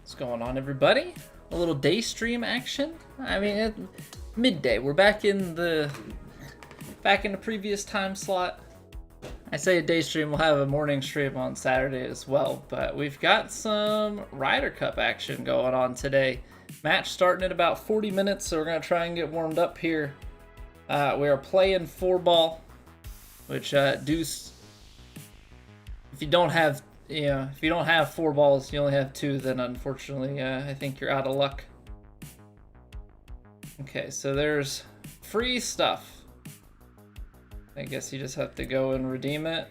What's going on, everybody? A little day stream action. I mean, midday. We're back in the previous time slot. I say a day stream. We'll have a morning stream on Saturday as well. But we've got some Ryder Cup action going on today. Match starting in about 40 minutes, so we're gonna try and get warmed up here. We are playing Fourball, which Deuce. If you don't have if you don't have 4 balls, you only have 2, then unfortunately, I think you're out of luck. Okay, so there's free stuff. I guess you just have to go and redeem it.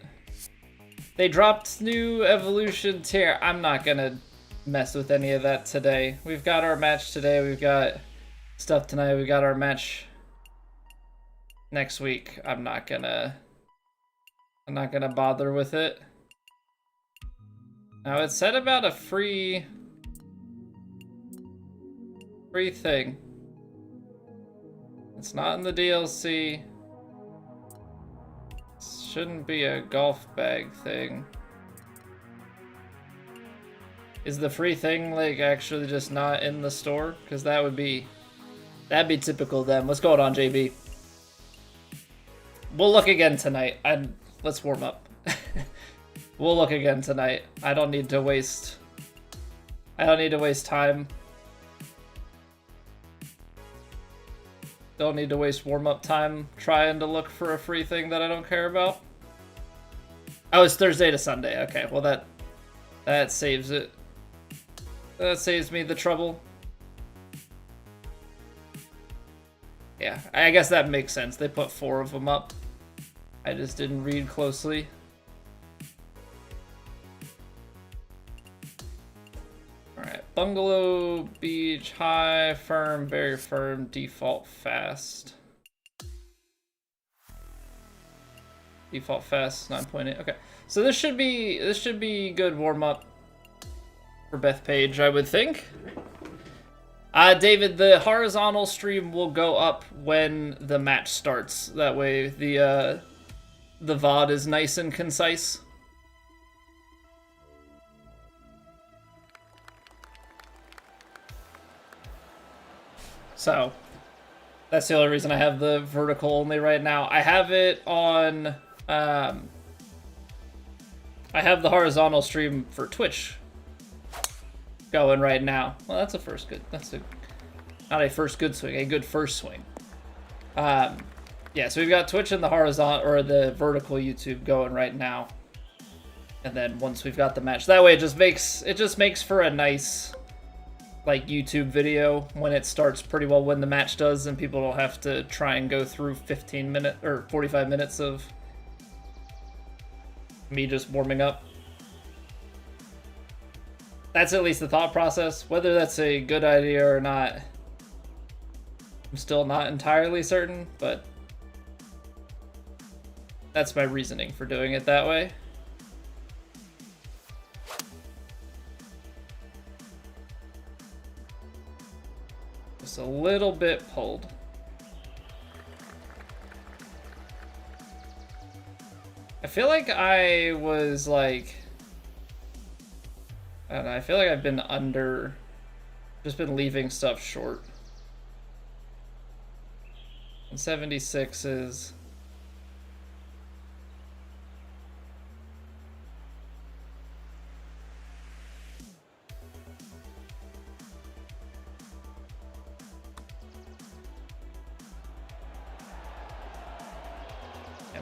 They dropped new evolution tier. I'm not gonna mess with any of that today. We've got our match today. We've got stuff tonight. We've got our match next week. I'm not gonna bother with it. Now it said about a free thing. It's not in the DLC. Shouldn't be a golf bag thing. Is the free thing like actually just not in the store? Because that'd be typical of them. What's going on, JB? We'll look again tonight. Let's warm up. We'll look again tonight. I don't need to waste time. Don't need to waste warm-up time trying to look for a free thing that I don't care about. Oh, it's Thursday to Sunday. Okay, well that saves it. That saves me the trouble. Yeah, I guess that makes sense. They put 4 of them up. I just didn't read closely. Bungalow, beach, high, firm, very firm, default fast. Default fast, 9.8. Okay, so this should be good warm up for Bethpage, I would think. David, the horizontal stream will go up when the match starts. That way, the VOD is nice and concise. So, that's the only reason I have the vertical only right now. I have it on, I have the horizontal stream for Twitch going right now. Well, that's a first good, not a first good swing, a good first swing. Yeah, so we've got Twitch and the horizontal, or the vertical YouTube going right now. And then once we've got the match, that way it just makes for a nice, like, YouTube video when it starts pretty well when the match does, and people don't have to try and go through 15 minutes or 45 minutes of me just warming up. That's at least the thought process. Whether that's a good idea or not, I'm still not entirely certain, but that's my reasoning for doing it that way. A little bit pulled. I feel like I was like, I don't know, I feel like I've been just been leaving stuff short. And 76 is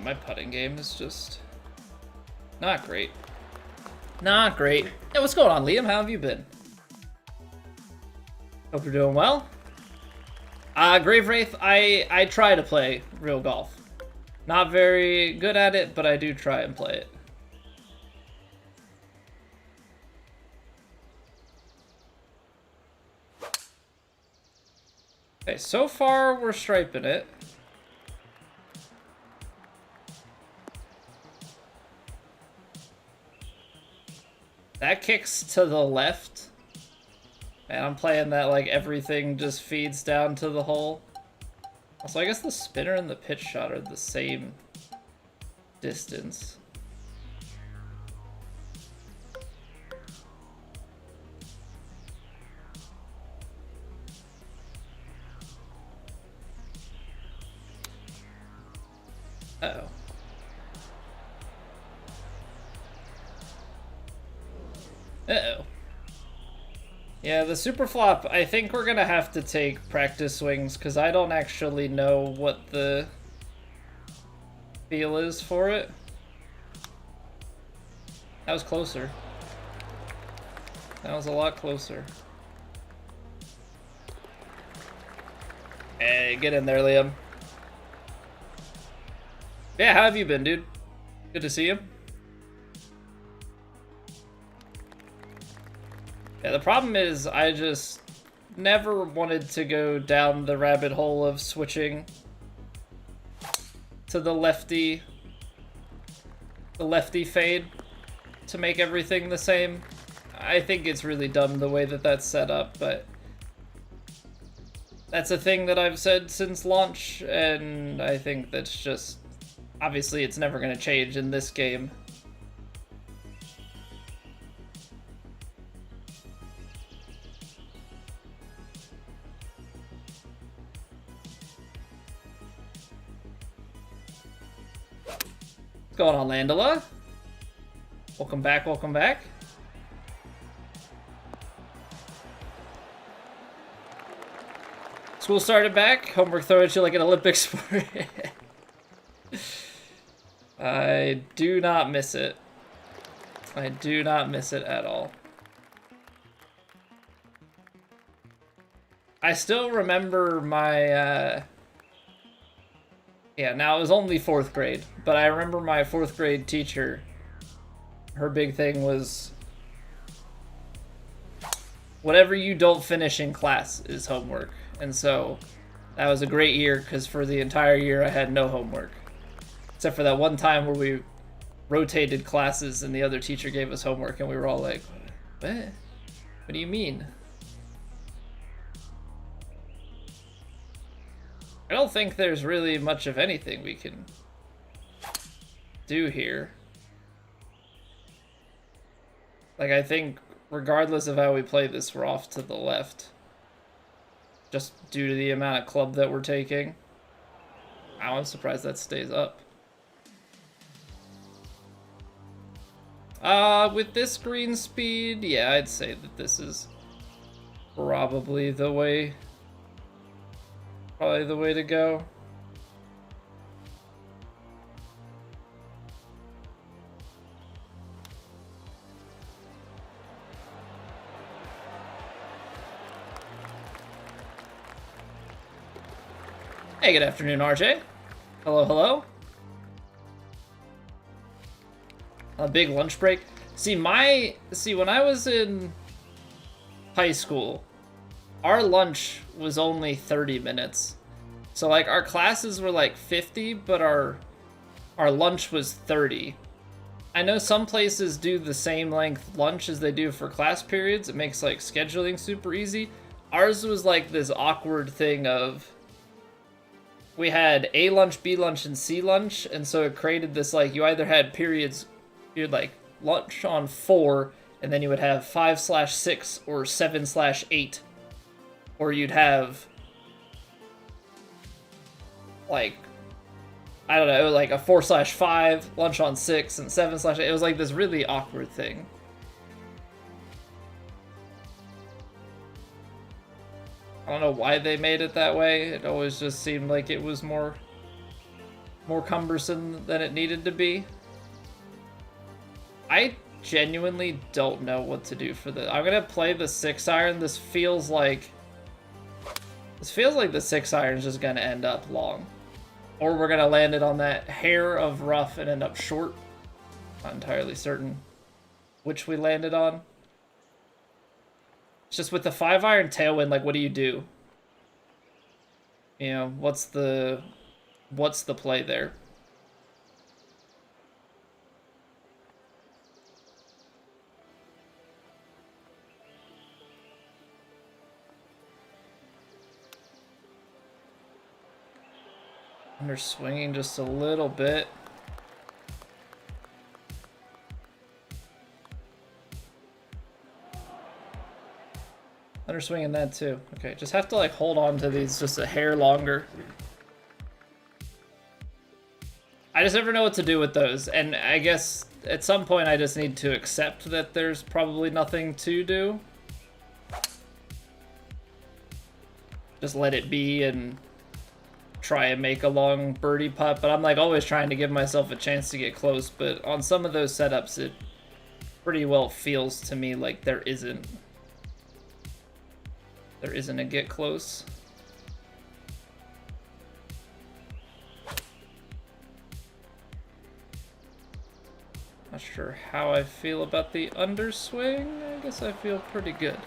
my putting game is just not great. Not great. Hey, what's going on, Liam? How have you been? Hope you're doing well. Grave Wraith, I try to play real golf. Not very good at it, but I do try and play it. Okay, so far we're striping it. That kicks to the left. And I'm playing that like everything just feeds down to the hole. Also, I guess the spinner and the pitch shot are the same distance. Uh-oh. Uh-oh. Yeah, the super flop, I think we're gonna have to take practice swings because I don't actually know what the feel is for it. That was closer. That was a lot closer. Hey, get in there, Liam. Yeah, how have you been, dude? Good to see you. Yeah, the problem is I just never wanted to go down the rabbit hole of switching to the lefty fade to make everything the same. I think it's really dumb the way that that's set up, but that's a thing that I've said since launch, and I think that's just, obviously it's never going to change in this game. What's going on, Landela? Welcome back, welcome back. School started back. Homework throw at you like an Olympic sport. I do not miss it. I do not miss it at all. I still remember my, yeah, now it was only 4th grade, but I remember my 4th grade teacher, her big thing was, whatever you don't finish in class is homework. And so that was a great year because for the entire year I had no homework. Except for that one time where we rotated classes and the other teacher gave us homework and we were all like, what? What do you mean? I don't think there's really much of anything we can do here. Like, I think regardless of how we play this, we're off to the left. Just due to the amount of club that we're taking. I'm surprised that stays up. With this green speed, yeah, I'd say that this is probably the way. Probably the way to go. Hey, good afternoon, RJ. Hello, hello. A big lunch break. See, when I was in high school, our lunch was only 30 minutes. So like our classes were like 50, but our lunch was 30. I know some places do the same length lunch as they do for class periods. It makes like scheduling super easy. Ours was like this awkward thing of we had A lunch, B lunch, and C lunch, and so it created this like you either had periods, you'd like lunch on 4, and then you would have 5/6 or 7/8. Or you'd have, like, I don't know, like a 4/5, lunch on 6, and 7/8. It was like this really awkward thing. I don't know why they made it that way. It always just seemed like it was more cumbersome than it needed to be. I genuinely don't know what to do for this. I'm gonna play the 6-iron. This feels like the 6-iron is just gonna end up long. Or we're gonna land it on that hair of rough and end up short. Not entirely certain which we landed on. It's just with the 5-iron tailwind, like, what do you do? You know, what's the play there? Under swinging just a little bit. Under swinging that too. Okay, just have to like hold on to these just a hair longer. I just never know what to do with those, and I guess at some point I just need to accept that there's probably nothing to do. Just let it be and try and make a long birdie putt, but I'm like always trying to give myself a chance to get close, but on some of those setups it pretty well feels to me like there isn't a get close. Not sure how I feel about the underswing. I guess I feel pretty good.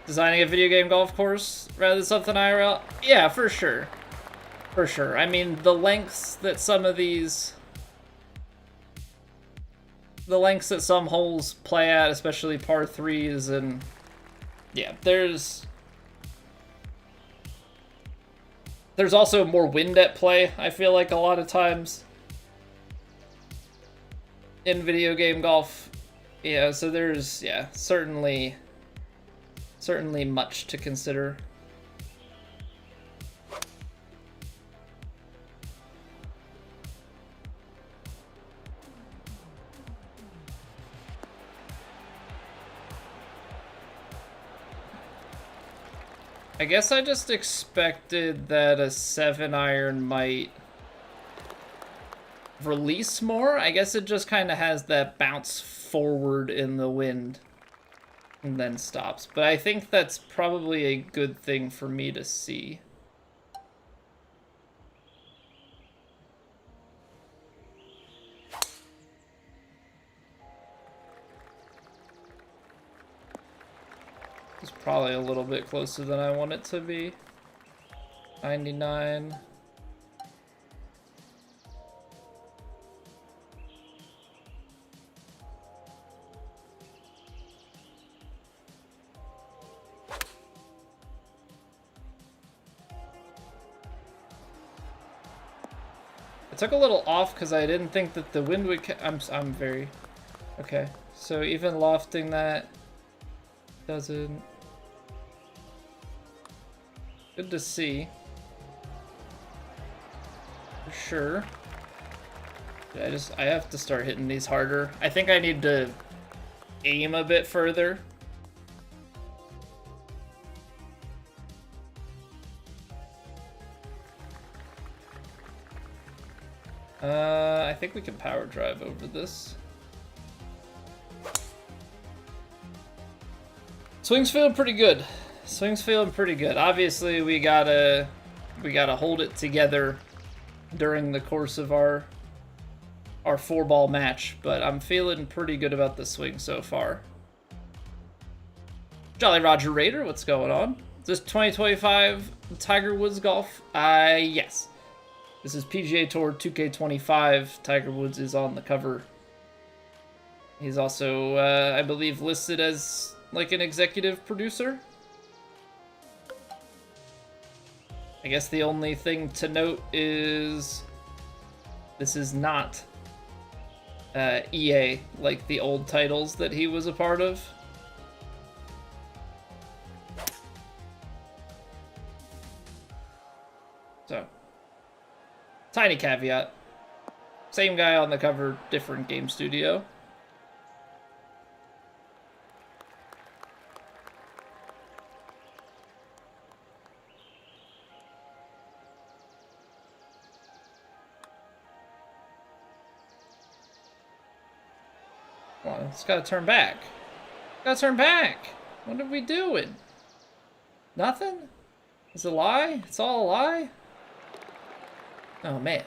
Designing a video game golf course rather than something IRL? Yeah, for sure. For sure. I mean, the lengths that some holes play at, especially par 3s, and yeah, there's also more wind at play, I feel like, a lot of times in video game golf. Yeah, so there's, yeah, certainly much to consider. I guess I just expected that a 7-iron might release more. I guess it just kind of has that bounce forward in the wind and then stops. But I think that's probably a good thing for me to see. It's probably a little bit closer than I want it to be. 99. I took a little off because I didn't think that the wind would. I'm very okay. So even lofting that doesn't. Good to see. For sure. Yeah, I have to start hitting these harder. I think I need to aim a bit further. I think we can power drive over this. Swing's feeling pretty good. Swing's feeling pretty good. Obviously, we gotta hold it together during the course of our 4-ball match, but I'm feeling pretty good about the swing so far. Jolly Roger Raider, what's going on? Is this 2025 Tiger Woods golf? Yes. This is PGA Tour 2K25. Tiger Woods is on the cover. He's also, I believe, listed as like an executive producer. I guess the only thing to note is this is not EA like the old titles that he was a part of. So, tiny caveat. Same guy on the cover, different game studio. Well, it's gotta turn back. Gotta turn back! What are we doing? Nothing? It's a lie? It's all a lie? Oh, man.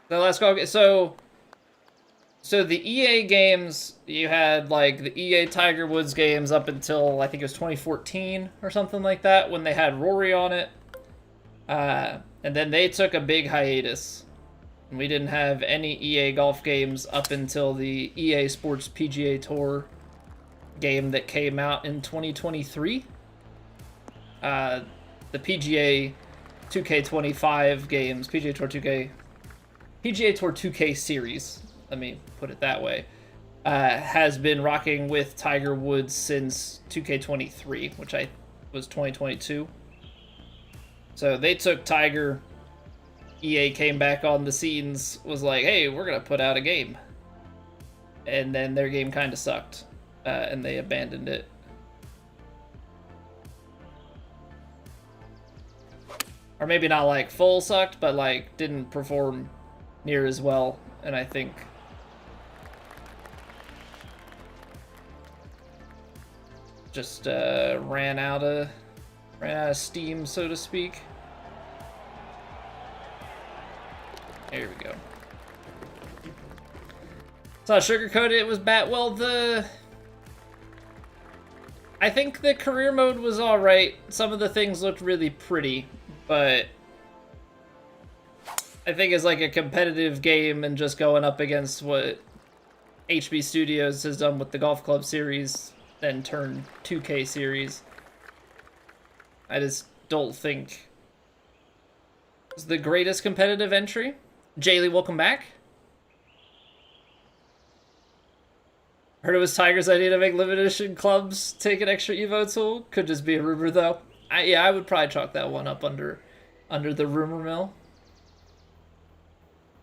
So let's go. So the EA games, you had like the EA Tiger Woods games up until I think it was 2014 or something like that when they had Rory on it. And then they took a big hiatus. And we didn't have any EA golf games up until the EA Sports PGA Tour game that came out in 2023. The PGA 2K25 games, PGA Tour 2K series, let me put it that way, has been rocking with Tiger Woods since 2K23, which was 2022. So they took Tiger. EA came back on the scenes, was like, hey, we're going to put out a game. And then their game kind of sucked, and they abandoned it. Or maybe not like full sucked, but like didn't perform near as well. And I think just ran out of steam, so to speak. There we go. So I sugarcoated it was bad. Well, I think the career mode was alright. Some of the things looked really pretty, but I think it's like a competitive game and just going up against what HB Studios has done with the Golf Club series, then turned 2K series. I just don't think it's the greatest competitive entry. Jaylee, welcome back. Heard it was Tiger's idea to make limited edition clubs take an extra Evo tool. Could just be a rumor though. I would probably chalk that one up under the rumor mill.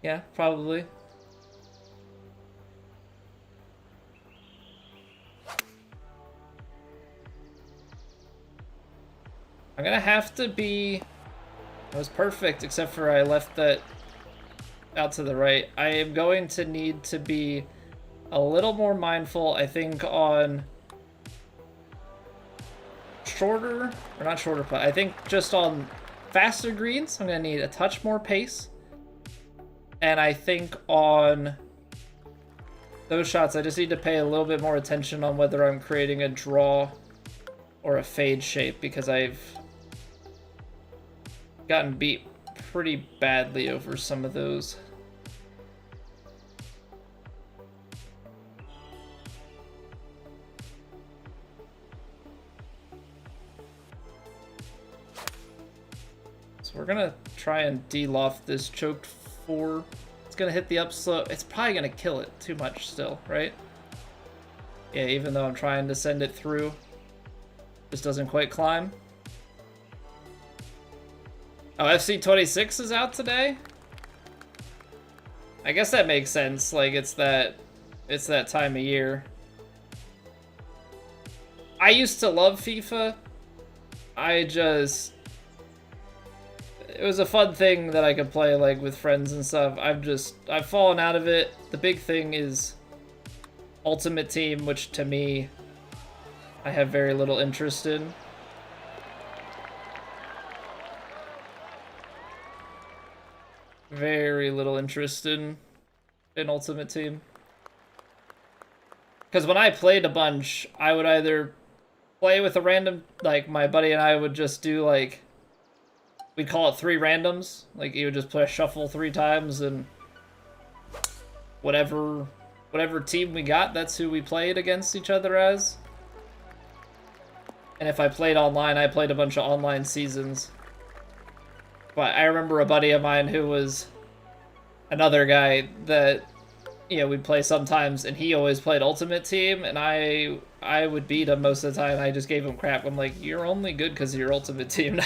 Yeah, probably. I'm gonna have to be... It was perfect, except for I left that out to the right. I am going to need to be a little more mindful, I think, on shorter, or not shorter putt, I think just on faster greens, I'm gonna need a touch more pace. And I think on those shots, I just need to pay a little bit more attention on whether I'm creating a draw or a fade shape, because I've gotten beat pretty badly over some of those. So we're gonna try and de-loft this choked 4. It's gonna hit the upslope. It's probably gonna kill it too much still, right? Yeah, even though I'm trying to send it through, just doesn't quite climb. Oh, FC26 is out today? I guess that makes sense. Like, it's that time of year. I used to love FIFA. It was a fun thing that I could play like with friends and stuff. I've fallen out of it. The big thing is Ultimate Team, which to me, I have very little interest in. Very little interest in Ultimate Team. Because when I played a bunch, I would either play with a random, like my buddy and I would just do like, we'd call it 3 randoms. Like you would just play shuffle 3 times and whatever team we got, that's who we played against each other as. And if I played online, I played a bunch of online seasons. But I remember a buddy of mine who was another guy that, you know, we'd play sometimes, and he always played Ultimate Team, and I would beat him most of the time. I just gave him crap. I'm like, you're only good because of your Ultimate Team.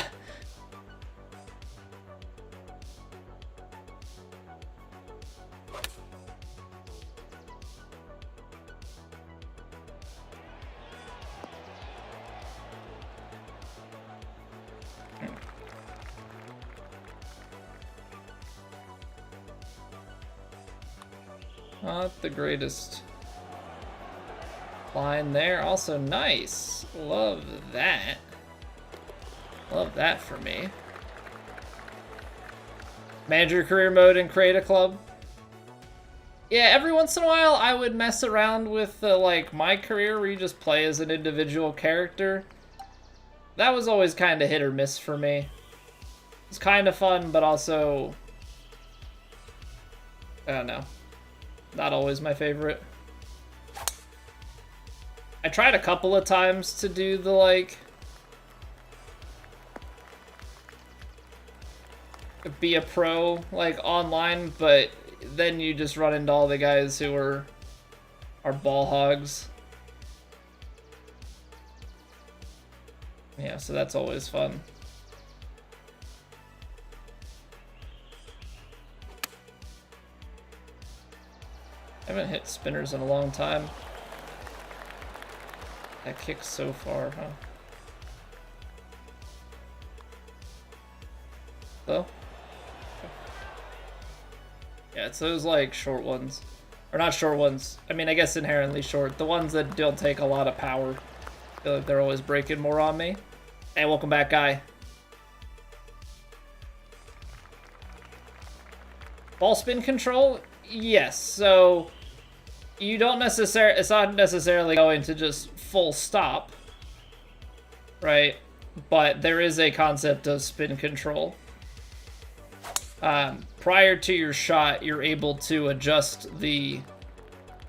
Not the greatest line there. Also nice. Love that. Love that for me. Manager career mode and create a club. Yeah, every once in a while I would mess around with like my career where you just play as an individual character. That was always kind of hit or miss for me. It's kind of fun, but also, I don't know. Not always my favorite. I tried a couple of times to do the, like, be a pro, like, online, but then you just run into all the guys who are our ball hogs. Yeah, so that's always fun. I haven't hit spinners in a long time. That kicks so far, huh? Though? Yeah, it's those like short ones. Or not short ones. I mean, I guess inherently short. The ones that don't take a lot of power. I feel like they're always breaking more on me. Hey, welcome back, guy. Ball spin control? Yes, so you don't necessarily, it's not necessarily going to just full stop, right? But there is a concept of spin control. Prior to your shot, you're able to adjust the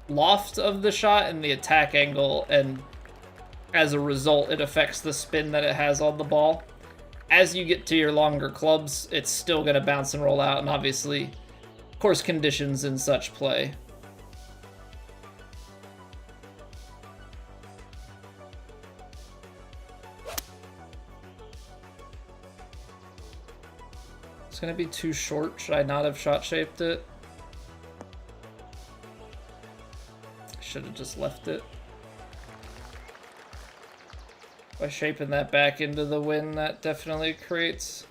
loft of the shot and the attack angle, and as a result, it affects the spin that it has on the ball. As you get to your longer clubs, it's still going to bounce and roll out, and obviously course conditions and such play. It's gonna be too short. Should I not have shot shaped it? Should have just left it. By shaping that back into the wind, that definitely creates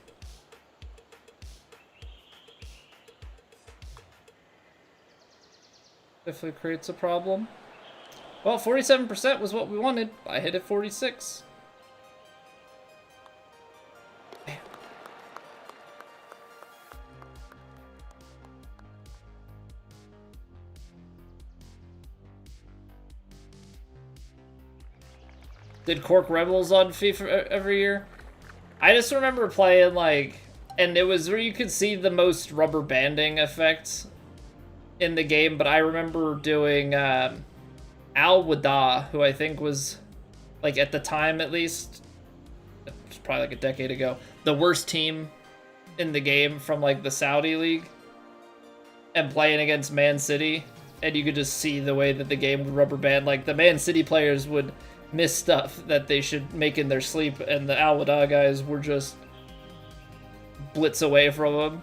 a problem. Well, 47% was what we wanted. I hit it 46. Damn. Did Cork Rebels on FIFA every year? I just remember playing like, and it was where you could see the most rubber banding effects in the game, but I remember doing Al Wada, who I think was, like, at the time at least, it was probably like a decade ago, the worst team in the game from like the Saudi league, and playing against Man City, and you could just see the way that the game would rubber band. Like, the Man City players would miss stuff that they should make in their sleep, and the Al Wada guys were just blitz away from them.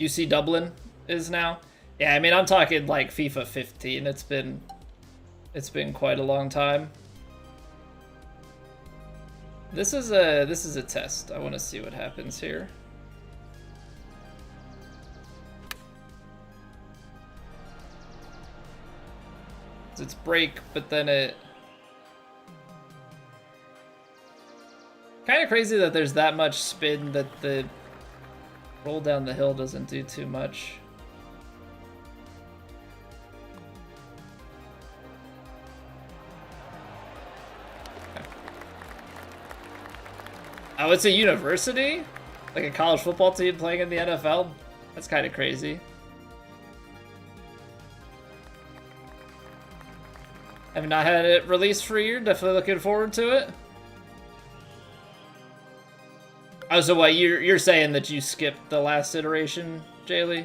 UC Dublin is now. Yeah, I mean, I'm talking like FIFA 15. It's been quite a long time. This is a test. I want to see what happens here. It's break, but then it kind of crazy that there's that much spin that the roll down the hill doesn't do too much. Okay. Oh, it's a university? Like a college football team playing in the NFL? That's kind of crazy. I've not had it released for a year. Definitely looking forward to it. Oh, so what, you're saying that you skipped the last iteration, Jaylee?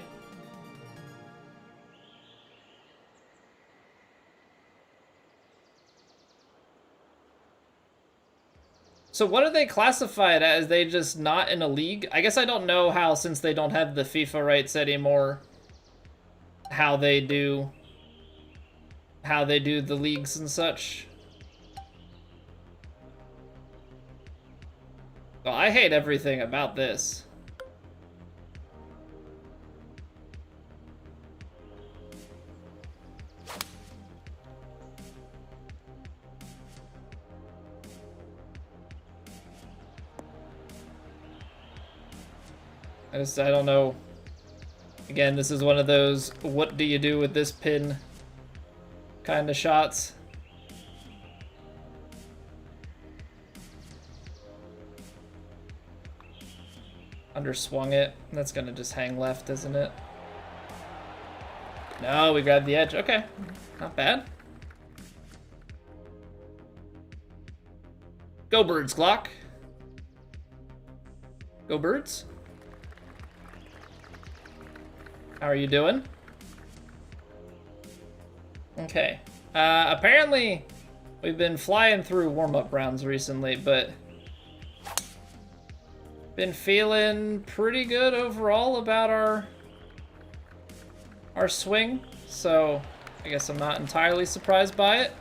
So what are they classified as? They just not in a league? I guess I don't know how, since they don't have the FIFA rights anymore, how they do the leagues and such. Well, I hate everything about this. I don't know. Again, this is one of those what do you do with this pin kind of shots. Underswung it. That's gonna just hang left, isn't it? No, we grabbed the edge. Okay, not bad. Go Birds, Glock. Go Birds. How are you doing? Okay. Apparently, we've been flying through warm-up rounds recently, but been feeling pretty good overall about our swing, so I guess I'm not entirely surprised by it.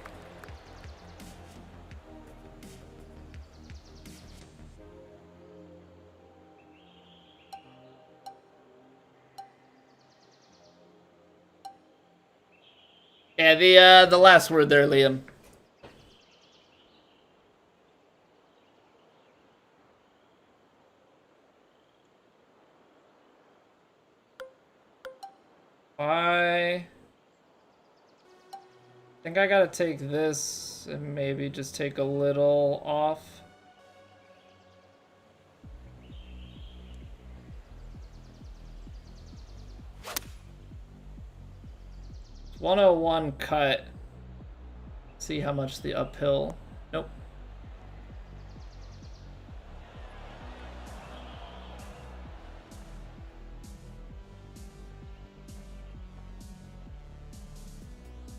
Yeah, the last word there, Liam. I think I gotta take this and maybe just take a little off. It's 101 cut. See how much the uphill. Nope.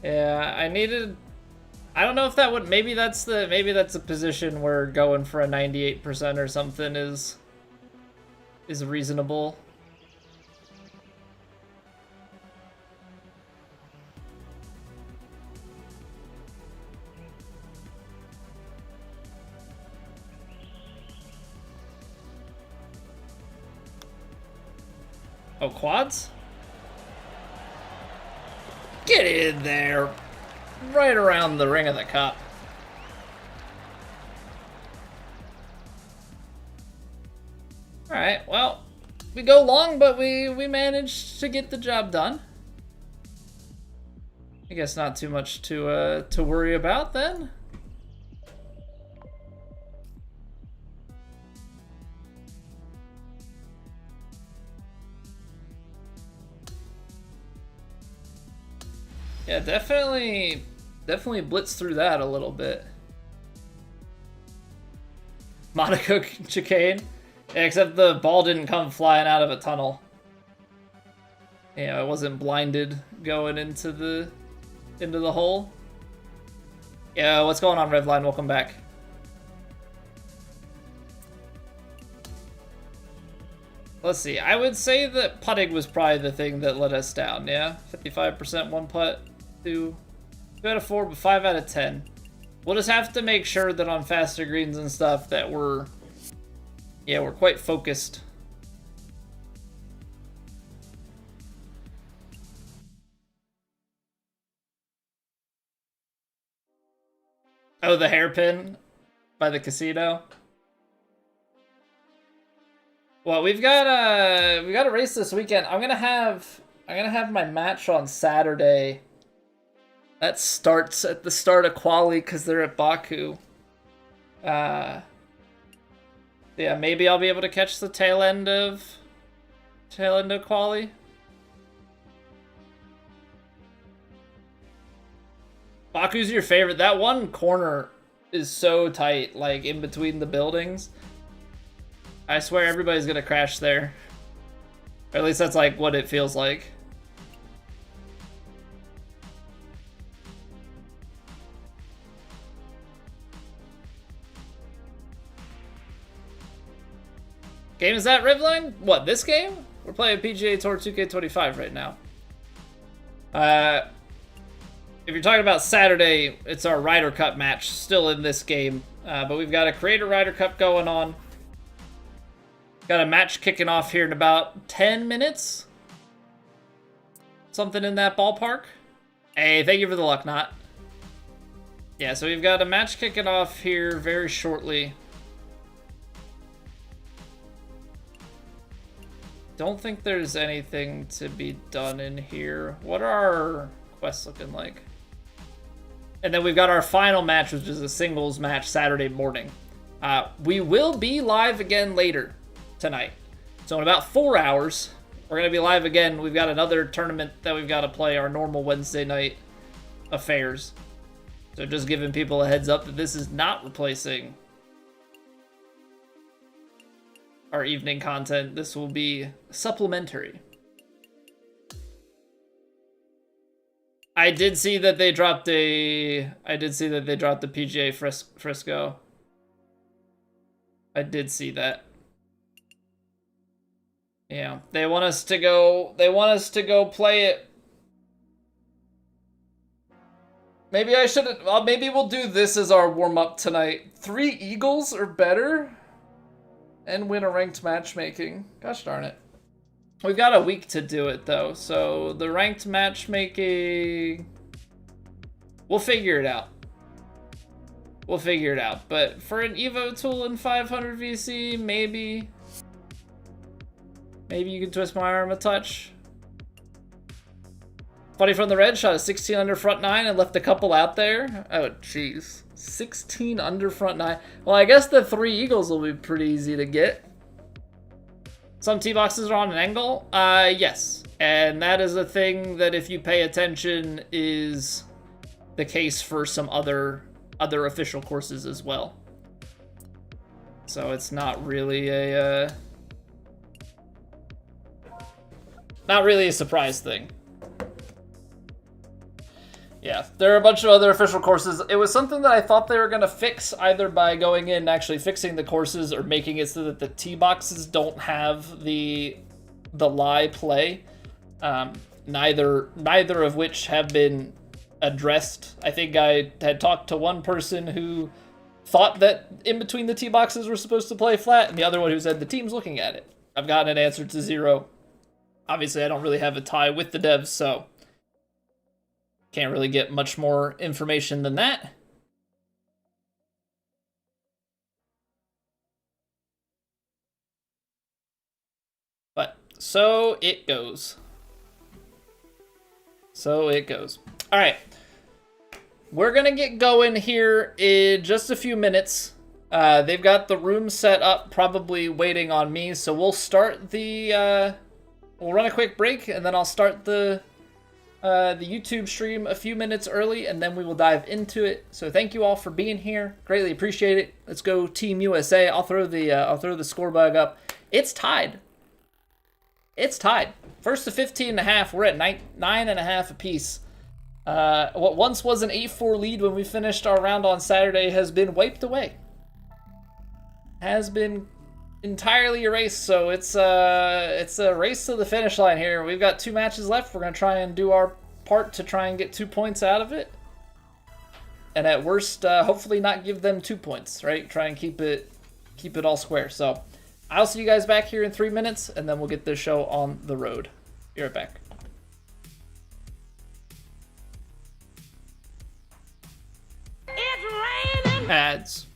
Yeah, I don't know if that would, maybe that's a position where going for a 98% or something is reasonable. Oh, quads? Get in there. Right around the ring of the cup. Alright, well, we go long, but we managed to get the job done. I guess not too much to worry about then. Yeah, definitely blitzed through that a little bit. Monaco chicane. Yeah, except the ball didn't come flying out of a tunnel. Yeah, I wasn't blinded going into the hole. Yeah, what's going on, Revline? Welcome back. Let's see. I would say that putting was probably the thing that let us down. Yeah, 55% one putt. 2 out of 4, but 5 out of 10. We'll just have to make sure that on faster greens and stuff that we're quite focused. Oh, the hairpin by the casino. Well, we've got a race this weekend. I'm gonna have my match on Saturday. That starts at the start of quali because they're at Baku. Yeah, maybe I'll be able to catch the tail end of quali. Baku's your favorite. That one corner is so tight, like in between the buildings. I swear everybody's gonna crash there. Or at least that's like what it feels like. Game is that, Rivline? What, this game? We're playing PGA Tour 2K25 right now. If you're talking about Saturday, it's our Ryder Cup match, still in this game. But we've got a Creator Ryder Cup going on. Got a match kicking off here in about 10 minutes. Something in that ballpark. Hey, thank you for the luck, Knot. Yeah, so we've got a match kicking off here very shortly. Don't think there's anything to be done in here. What are our quests looking like? And then we've got our final match, which is a singles match Saturday morning. We will be live again later tonight. So in about 4 hours, we're going to be live again. We've got another tournament that we've got to play, our normal Wednesday night affairs. So just giving people a heads up that this is not replacing our evening content. This will be supplementary. I did see that they dropped the PGA Frisco. I did see that. Yeah, they want us to go play it. Maybe I should, maybe we'll do this as our warm-up tonight. 3 eagles or better and win a ranked matchmaking. Gosh darn it. We've got a week to do it though, so the ranked matchmaking, we'll figure it out. We'll figure it out, but for an Evo tool in 500 VC, maybe you can twist my arm a touch. Funny from the red, shot a 16 under front 9 and left a couple out there. Oh, jeez. 16 under front 9. Well, I guess the 3 eagles will be pretty easy to get. Some tee boxes are on an angle. Yes. And that is a thing that if you pay attention is the case for some other official courses as well. So it's not really a surprise thing. Yeah, there are a bunch of other official courses. It was something that I thought they were going to fix either by going in and actually fixing the courses or making it so that the tee boxes don't have the lie play. Neither of which have been addressed. I think I had talked to one person who thought that in between the tee boxes were supposed to play flat, and the other one who said the team's looking at it. I've gotten an answer to 0. Obviously, I don't really have a tie with the devs, so can't really get much more information than that. But so it goes. So it goes. All right. We're going to get going here in just a few minutes. They've got the room set up, probably waiting on me. So we'll start the... we'll run a quick break, and then I'll start the YouTube stream a few minutes early, and then we will dive into it. So thank you all for being here. Greatly appreciate it. Let's go Team USA. I'll throw the score bug up. It's tied. It's tied. First to 15.5. We're at 9.5 apiece. What once was an 8-4 lead when we finished our round on Saturday has been wiped away. Has been entirely erased, so it's a race to the finish line here. We've got 2 matches left. We're gonna try and do our part to try and get 2 points out of it, and at worst, hopefully not give them 2 points. Right? Try and keep it all square. So I'll see you guys back here in 3 minutes, and then we'll get this show on the road. Be right back. It's raining. Ads.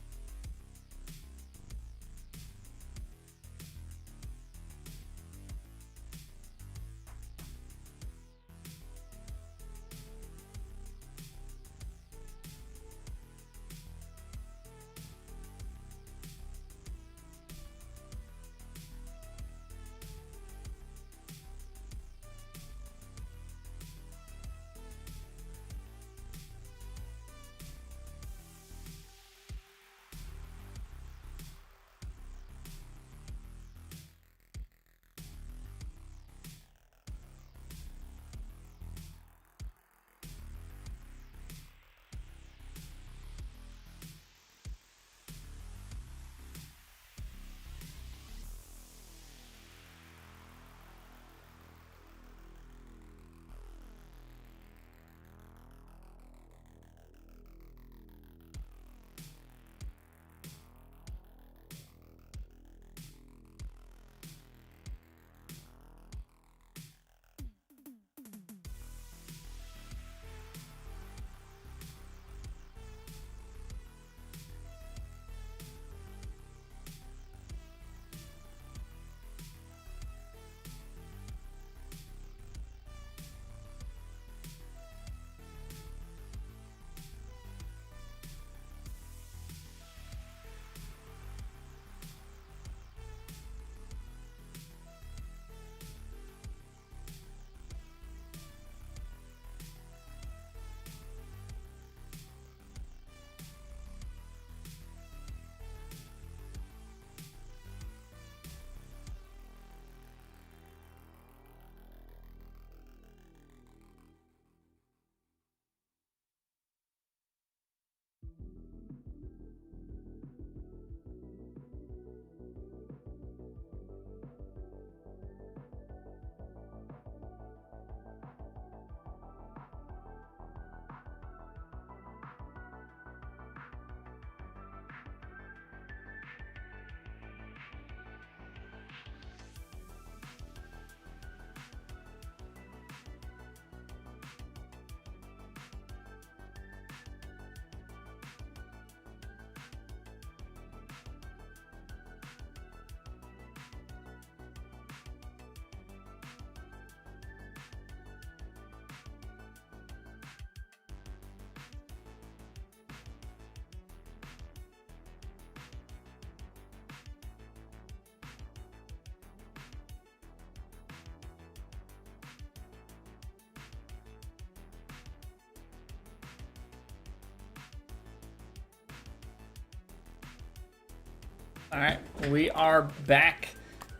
All right, we are back.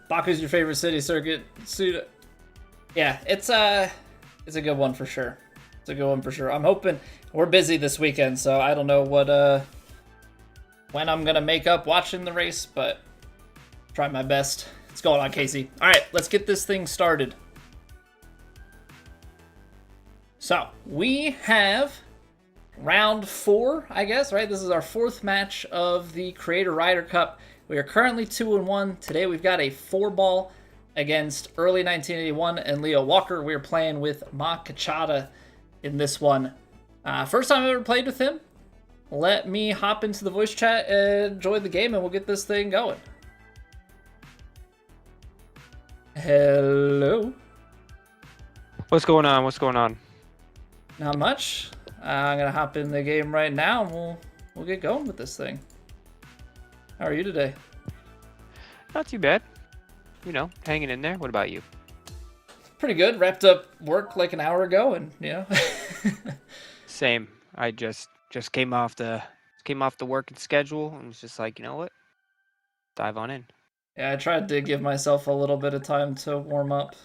Baku's your favorite city circuit. Yeah, it's a good one for sure. It's a good one for sure. I'm hoping we're busy this weekend, so I don't know when I'm gonna make up watching the race, but try my best. What's going on, Casey? All right, let's get this thing started. So we have round 4, I guess, right? This is our 4th match of the Creator Ryder Cup. We are currently 2-1. Today we've got a 4-ball against early 1981 and Leo Walker. We're playing with Ma Kachada in this one. First time I've ever played with him. Let me hop into the voice chat and enjoy the game, and we'll get this thing going. Hello. What's going on? What's going on? Not much. I'm gonna hop in the game right now, and we'll get going with this thing. How are you today? Not too bad. You know, hanging in there. What about you? Pretty good. Wrapped up work like an hour ago, and you know. Same. I just came off the working schedule and was just like, you know what? Dive on in. Yeah, I tried to give myself a little bit of time to warm up.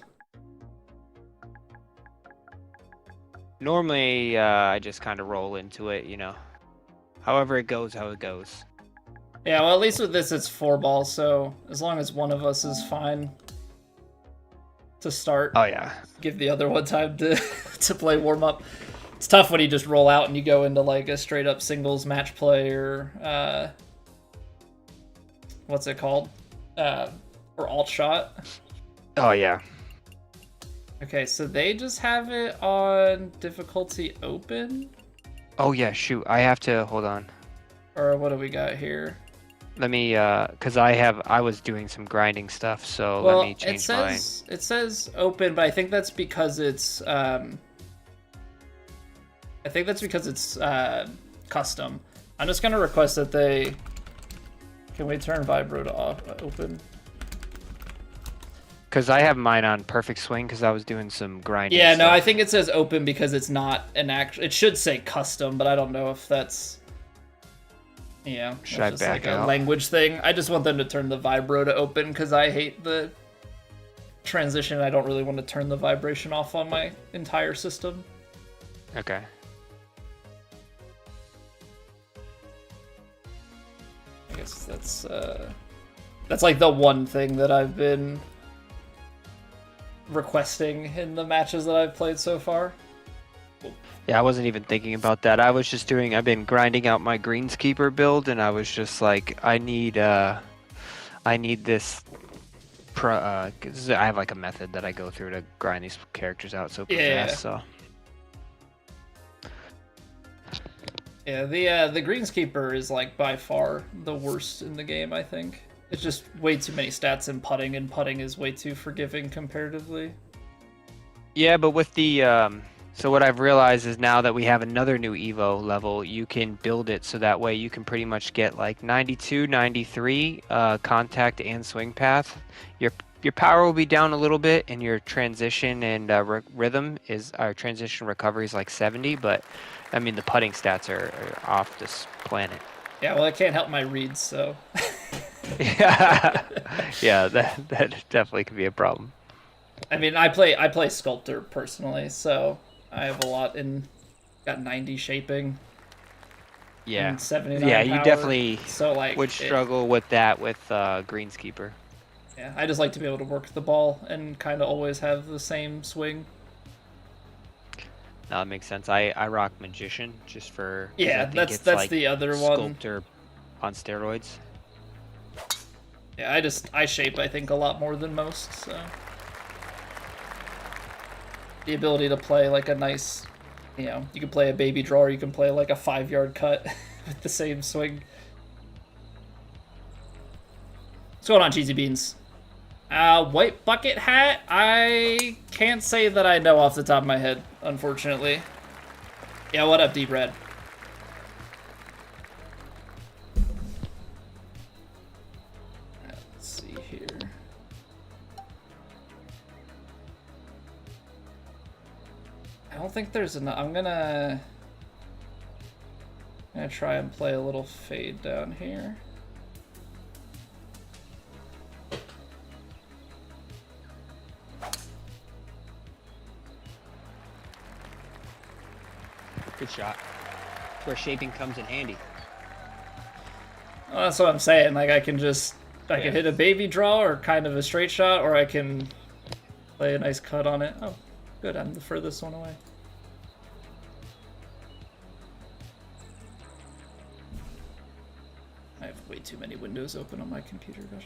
Normally, I just kind of roll into it, you know. However it goes, how it goes. Yeah, well, at least with this, it's 4-ball, so as long as one of us is fine to start. Oh, yeah. Give the other one time to play warm-up. It's tough when you just roll out and you go into, like, a straight-up singles match play or, what's it called? Or alt shot. Oh, yeah. Okay, so they just have it on difficulty open? Oh, yeah, shoot. I have to, hold on. Or what do we got here? Let me, because I was doing some grinding stuff, so let me change mine. It says open, but I think that's because it's, custom. I'm just gonna request that they, can we turn Vibro to off, open? Because I have mine on perfect swing because I was doing some grinding Yeah, stuff. no, I think it says open because it's not an actual, it should say custom, but I don't know if that's, yeah, should I just back like a out? language thing. I just want them to turn the Vibro to open because I hate the transition. I don't really want to turn the vibration off on my entire system. Okay. I guess that's like the one thing that I've been requesting in the matches that I've played so far. Yeah, I wasn't even thinking about that. I've been grinding out my greenskeeper build, and I was just like, I need this. 'Cause I have like a method that I go through to grind these characters out super fast. So. Yeah, the greenskeeper is like by far the worst in the game. I think it's just way too many stats in putting, and putting is way too forgiving comparatively. Yeah, but with the so what I've realized is now that we have another new Evo level, you can build it so that way you can pretty much get like 92, 93 contact and swing path. Your power will be down a little bit, and your transition and rhythm our transition recovery is like 70, but I mean the putting stats are off this planet. Yeah, well, I can't help my reads, so. Yeah, that definitely could be a problem. I mean, I play Sculptor personally, so I have a lot got 90 shaping. Yeah. And 79 yeah, power, you definitely would struggle with that with Greenskeeper. Yeah, I just like to be able to work the ball and kind of always have the same swing. No, that makes sense. I rock Magician just for... Yeah, that's like the other one. Sculptor on steroids. Yeah, I shape, I think, a lot more than most, so... The ability to play like a nice, you know, you can play a baby draw, or you can play like a 5-yard cut with the same swing. What's going on, Cheesy Beans? White bucket hat? I can't say that I know off the top of my head, unfortunately. Yeah, what up, Deep Red? Let's see here. I don't think there's enough. I'm gonna try and play a little fade down here. shot. Where shaping comes in handy. Well, that's what I'm saying. Like I can Yeah. hit a baby draw or kind of a straight shot, or I can play a nice cut on it. Oh, good. I'm the furthest one away. I have way too many windows open on my computer. Gosh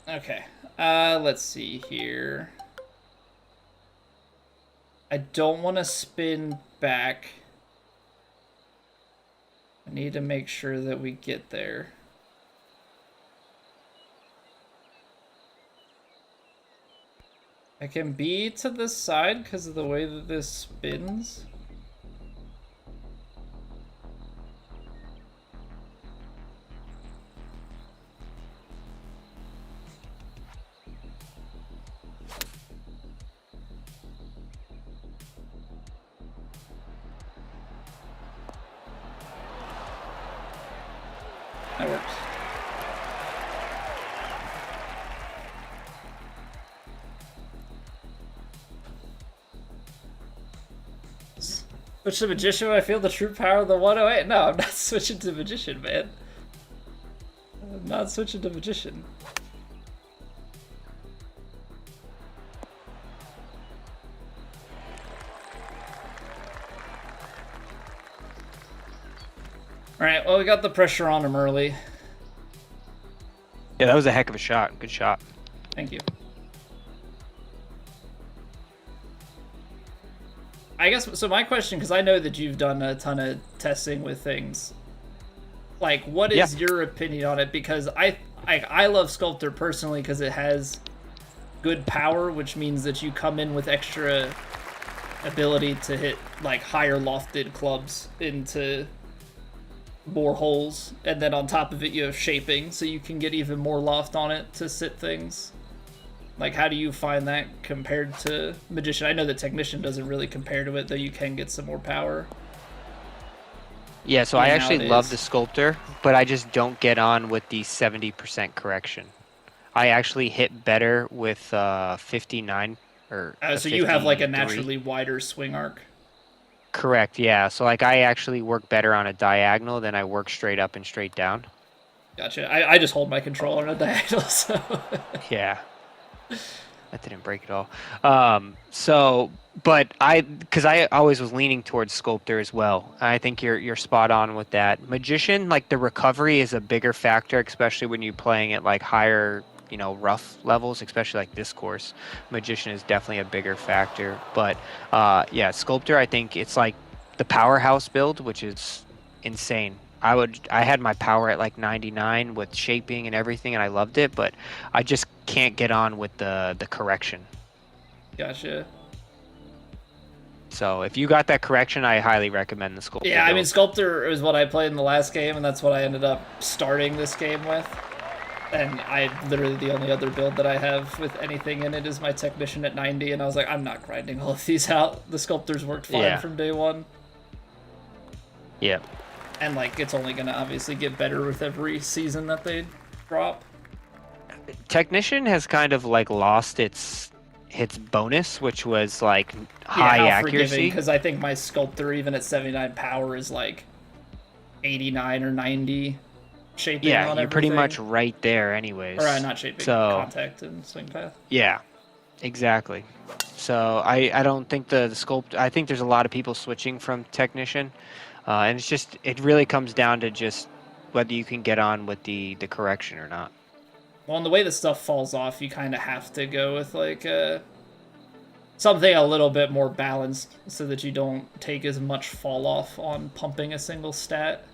darn it. Okay. Let's see here. I don't want to spin back. I need to make sure that we get there. I can be to this side because of the way that this spins. That works. Switch to Magician when I feel the true power of the 108. No, I'm not switching to Magician, man. I'm not switching to Magician. Alright, well, we got the pressure on him early. Yeah, that was a heck of a shot. Good shot. Thank you. I guess, so my question, because I know that you've done a ton of testing with things, like, what is your opinion on it? Because I love Sculptor personally because it has good power, which means that you come in with extra ability to hit, like, higher lofted clubs into more holes, and then on top of it you have shaping, so you can get even more loft on it to sit things. Like, how do you find that compared to Magician? I know the Technician doesn't really compare to it, though you can get some more power. Yeah, so I actually nowadays. love the Sculptor, but I just don't get on with the 70% correction. I actually hit better with 59 or So you have like a 53. naturally wider swing arc. Correct, yeah. So like I actually work better on a diagonal than I work straight up and straight down. Gotcha. I just hold my controller on a diagonal, so... Yeah. That didn't break at all. Because I always was leaning towards Sculptor as well. I think you're spot on with that. Magician, like the recovery is a bigger factor, especially when you're playing at like higher, rough levels, especially like this course. Magician is definitely a bigger factor. But yeah, Sculptor, I think it's like the powerhouse build, which is insane. I had my power at like 99 with shaping and everything, and I loved it, but I just can't get on with the correction. Gotcha. So if you got that correction, I highly recommend the Sculptor. Yeah, I mean, Sculptor is what I played in the last game, and that's what I ended up starting this game with. And literally the only other build that I have with anything in it is my Technician at 90, and I was like, I'm not grinding all of these out. The Sculptors worked fine from day one. Yeah. And, like, it's only going to obviously get better with every season that they drop. Technician has kind of, like, lost its bonus, which was, like, high accuracy. Because I think my Sculptor, even at 79 power, is, like, 89 or 90 shaping on everything. Yeah, you're pretty much right there anyways. Or not shaping, contact and swing path. Yeah, exactly. So I don't think the Sculptor... I think there's a lot of people switching from Technician. And it really comes down to just whether you can get on with the correction or not. Well, and the way the stuff falls off, you kind of have to go with, like, something a little bit more balanced so that you don't take as much fall off on pumping a single stat.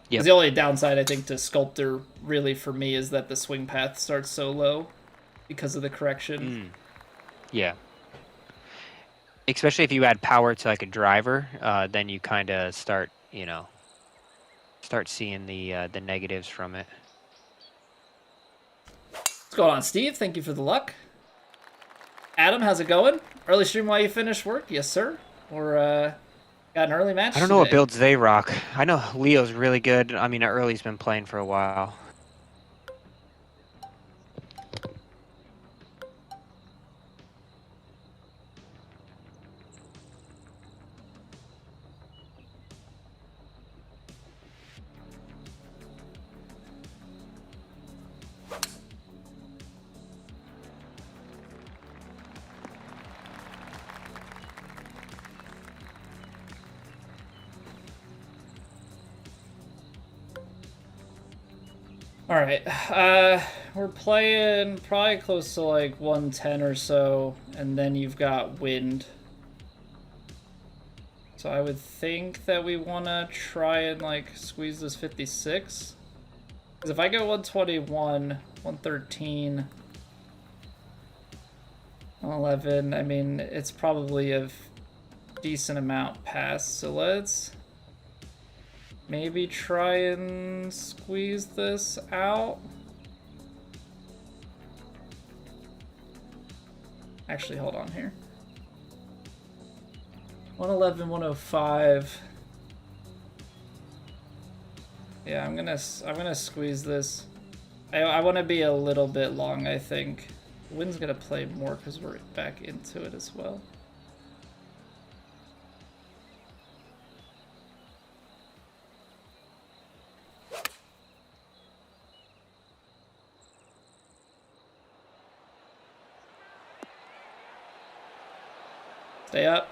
Yep. The only downside, I think, to Sculptor, really, for me, is that the swing path starts so low because of the correction. Yeah. Especially if you add power to like a driver, then you kind of start seeing the negatives from it. What's going on, Steve? Thank you for the luck. Adam, how's it going? Early stream while you finish work? Yes, sir. Or got an early match I don't know what builds they rock. I know Leo's really good. I mean, Early's been playing for a while. All right. We're playing probably close to like 110 or so, and then you've got wind. So I would think that we want to try and like squeeze this 56. Because if I go 121, 113, 111, I mean, it's probably a decent amount past. So let's maybe try and squeeze this out. Actually, hold on here. 111, 105. Yeah, I'm gonna squeeze this. I want to be a little bit long, I think. Wind's gonna play more because we're back into it as well. Stay up.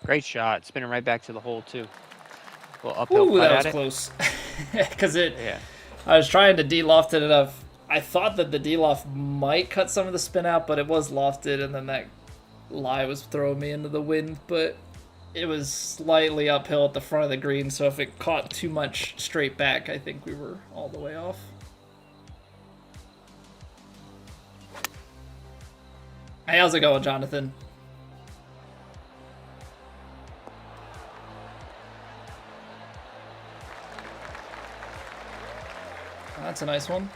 Great shot. Spinning right back to the hole, too. A little uphill Ooh, putt that was at it. close. Because Yeah. I was trying to de-loft it enough. I thought that the de-loft might cut some of the spin out, but it was lofted, and then that lie was throwing me into the wind. But it was slightly uphill at the front of the green, so if it caught too much straight back, I think we were all the way off. Hey, how's it going, Jonathan? Oh, that's a nice one.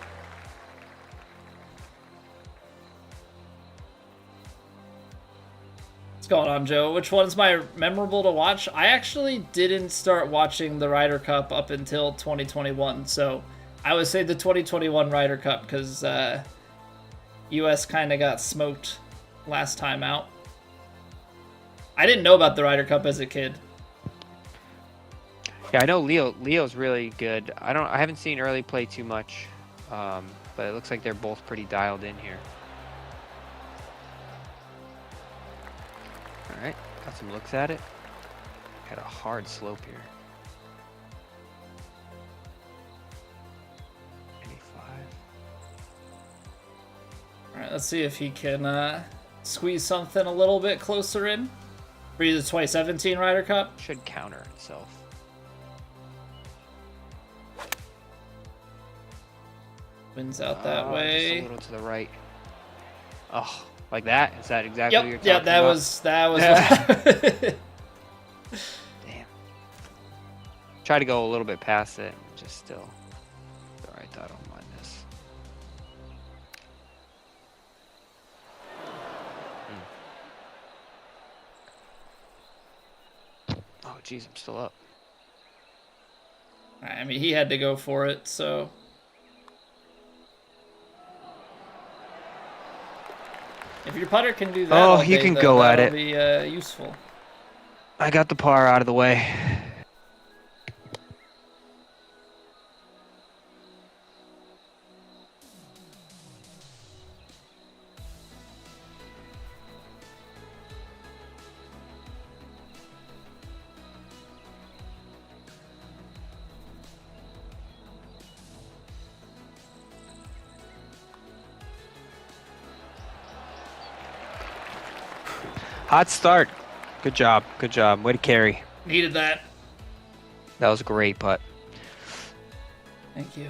What's going on, Joe? Which one's my memorable to watch? I actually didn't start watching the Ryder Cup up until 2021, so I would say the 2021 Ryder Cup because US kind of got smoked last time out. I didn't know about the Ryder Cup as a kid. Yeah, I know Leo's really good. I haven't seen early play too much, but it looks like they're both pretty dialed in here. All right, got some looks at it. Got a hard slope here. 85. All right, let's see if he can squeeze something a little bit closer in. For the 2017 Ryder Cup. Should counter itself. Wins out that way. Just a little to the right. Oh, like that? Is that exactly what you're talking Yep, that about? was Damn. Try to go a little bit past it. Just still. Alright, I don't mind this. Oh, jeez, I'm still up. I mean, he had to go for it, so. If your putter can do that, Oh, he can go at it. That'll be useful. I got the par out of the way. Hot start. Good job. Good job. Way to carry. Needed that. That was a great putt. Thank you.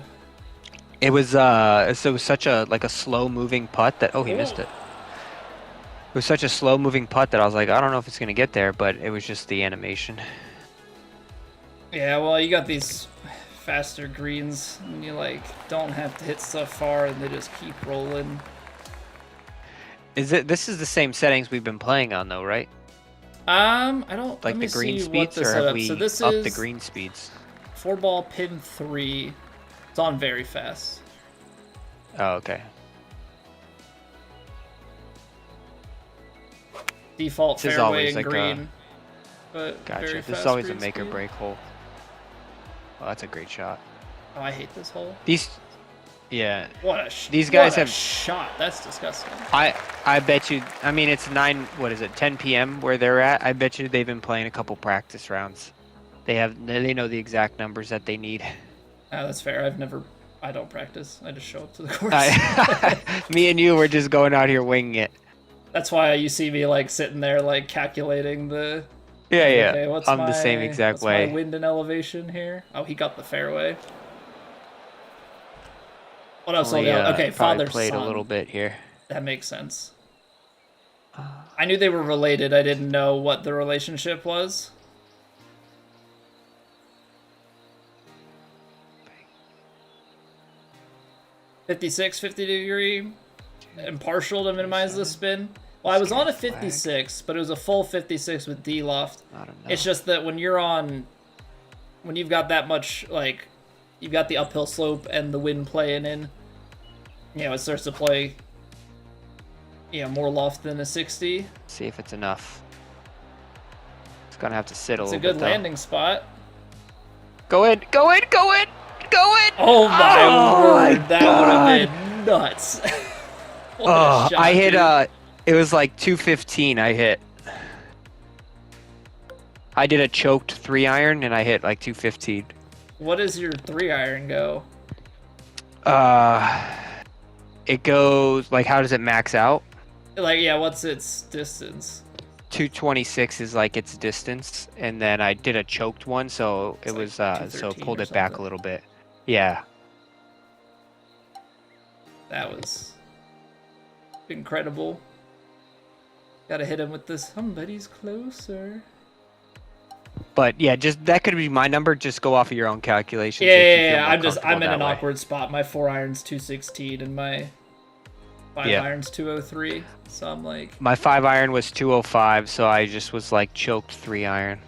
It was such a slow moving putt that he missed it. It was such a slow moving putt that I was like, I don't know if it's gonna get there, but it was just the animation. Yeah, well, you got these faster greens, and you like don't have to hit stuff far, and they just keep rolling. This is the same settings we've been playing on though, right? I don't like the green speeds, or have we upped the green speeds? Fourball pin 3. It's on very fast. Oh, okay. Default This is fairway always and like green. But Gotcha. very This is fast always a green make or speed. break hole. Oh, that's a great shot. Oh, I hate this hole. Yeah. These guys have shot. That's disgusting. I bet you. I mean, it's 10 p.m. where they're at. I bet you they've been playing a couple practice rounds. They know the exact numbers that they need. That's fair. I don't practice. I just show up to the course. Me and you were just going out here winging it. That's why you see me like sitting there like calculating the. Yeah, like, yeah. Okay, what's I'm my the same exact what's way. my wind and elevation here? Oh, he got the fairway. What else? Only, Okay, probably father played son. a little bit here. That makes sense. I knew they were related. I didn't know what the relationship was. .56, 50-degree, impartial to minimize the spin. Well, I was on a 56, but it was a full 56 with D-loft. It's just that when you've got that much, like, you've got the uphill slope and the wind playing in, it starts to play, more loft than a 60. See if it's enough. It's gonna have to sit a little bit. It's a good landing spot. Go in, go in, go in, go in! Oh my word, that would have been nuts. Oh, I hit it was like 215 I hit. I did a choked 3-iron and I hit like 215. What does your 3-iron go? It goes like, how does it max out? Like, yeah, what's its distance? 226 is like its distance, and then I did a choked one, so it was so pulled it back a little bit. Yeah. That was incredible. Gotta hit him with this. Somebody's closer. But yeah, just that could be my number. Just go off of your own calculations. Yeah. I'm in an awkward spot. My 4-iron's 216 and my 5-iron's 203. So I'm like, my 5-iron was 205, so I just was like choked 3-iron.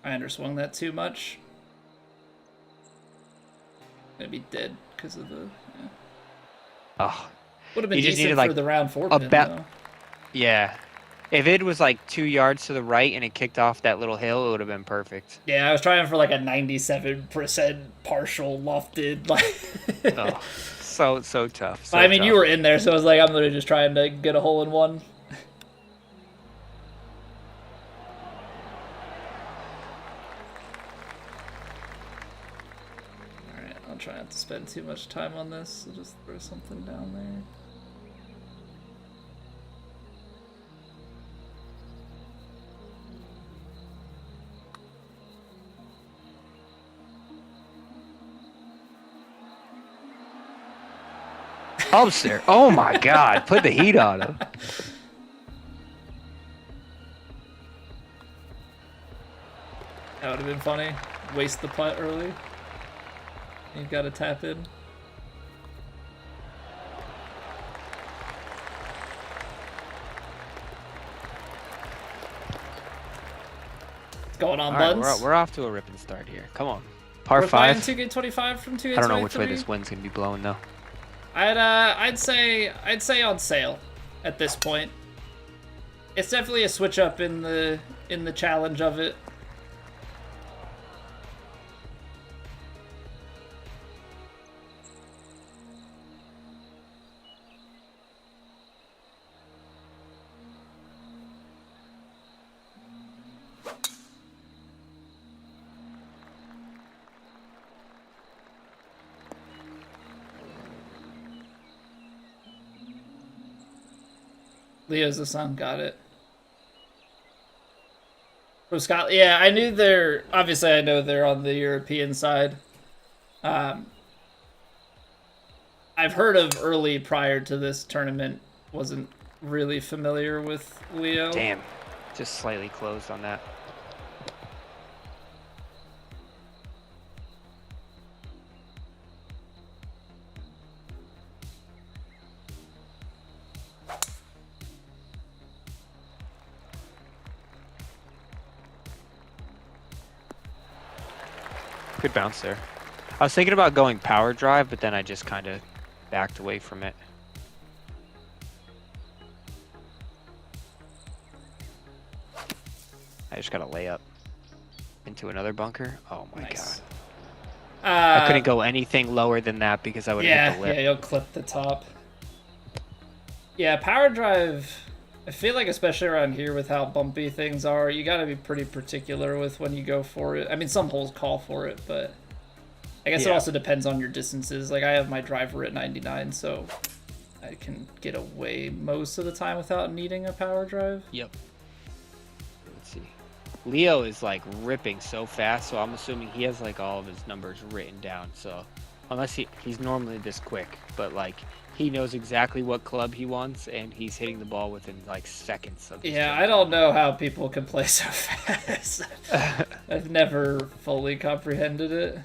I underswung that too much. Gonna be dead because of the. Yeah. Oh, would have been just decent needed, for like, the round 4 pin, though. Yeah. If it was like 2 yards to the right and it kicked off that little hill, it would have been perfect. Yeah, I was trying for like a 97% partial lofted. Oh, so tough. So I mean, tough. you were in there, so I was like, I'm literally just trying to get a hole in one. Alright, I'll try not to spend too much time on this. I'll just throw something down there. Upstairs. Oh my God! Put the heat on him. That would have been funny. Waste the putt early. You've got to tap in. What's going on, All buds? right, we're off to a ripping start here. Come on. Par We're 5. 2K25 from 2K23. I don't know which way this wind's gonna be blowing though. I'd say on sale at this point. It's definitely a switch up in the challenge of it. Leo's the son, got it. From Scotland, yeah, I knew they're, obviously I know they're on the European side. I've heard of early prior to this tournament, wasn't really familiar with Leo. Damn, just slightly closed on that. Good bounce there. I was thinking about going power drive, but then I just kind of backed away from it. I just got a layup. And into another bunker. Oh my Nice. god. I couldn't go anything lower than that because I would have hit the lip. Yeah, you'll clip the top. Yeah, power drive, I feel like especially around here with how bumpy things are, you gotta be pretty particular with when you go for it. I mean, some holes call for it, but I guess it also depends on your distances. Like, I have my driver at 99, so I can get away most of the time without needing a power drive. Yep. Let's see. Leo is like ripping so fast, so I'm assuming he has like all of his numbers written down. So unless he's normally this quick, but like he knows exactly what club he wants, and he's hitting the ball within like seconds of. Yeah, I don't know how people can play so fast. I've never fully comprehended it.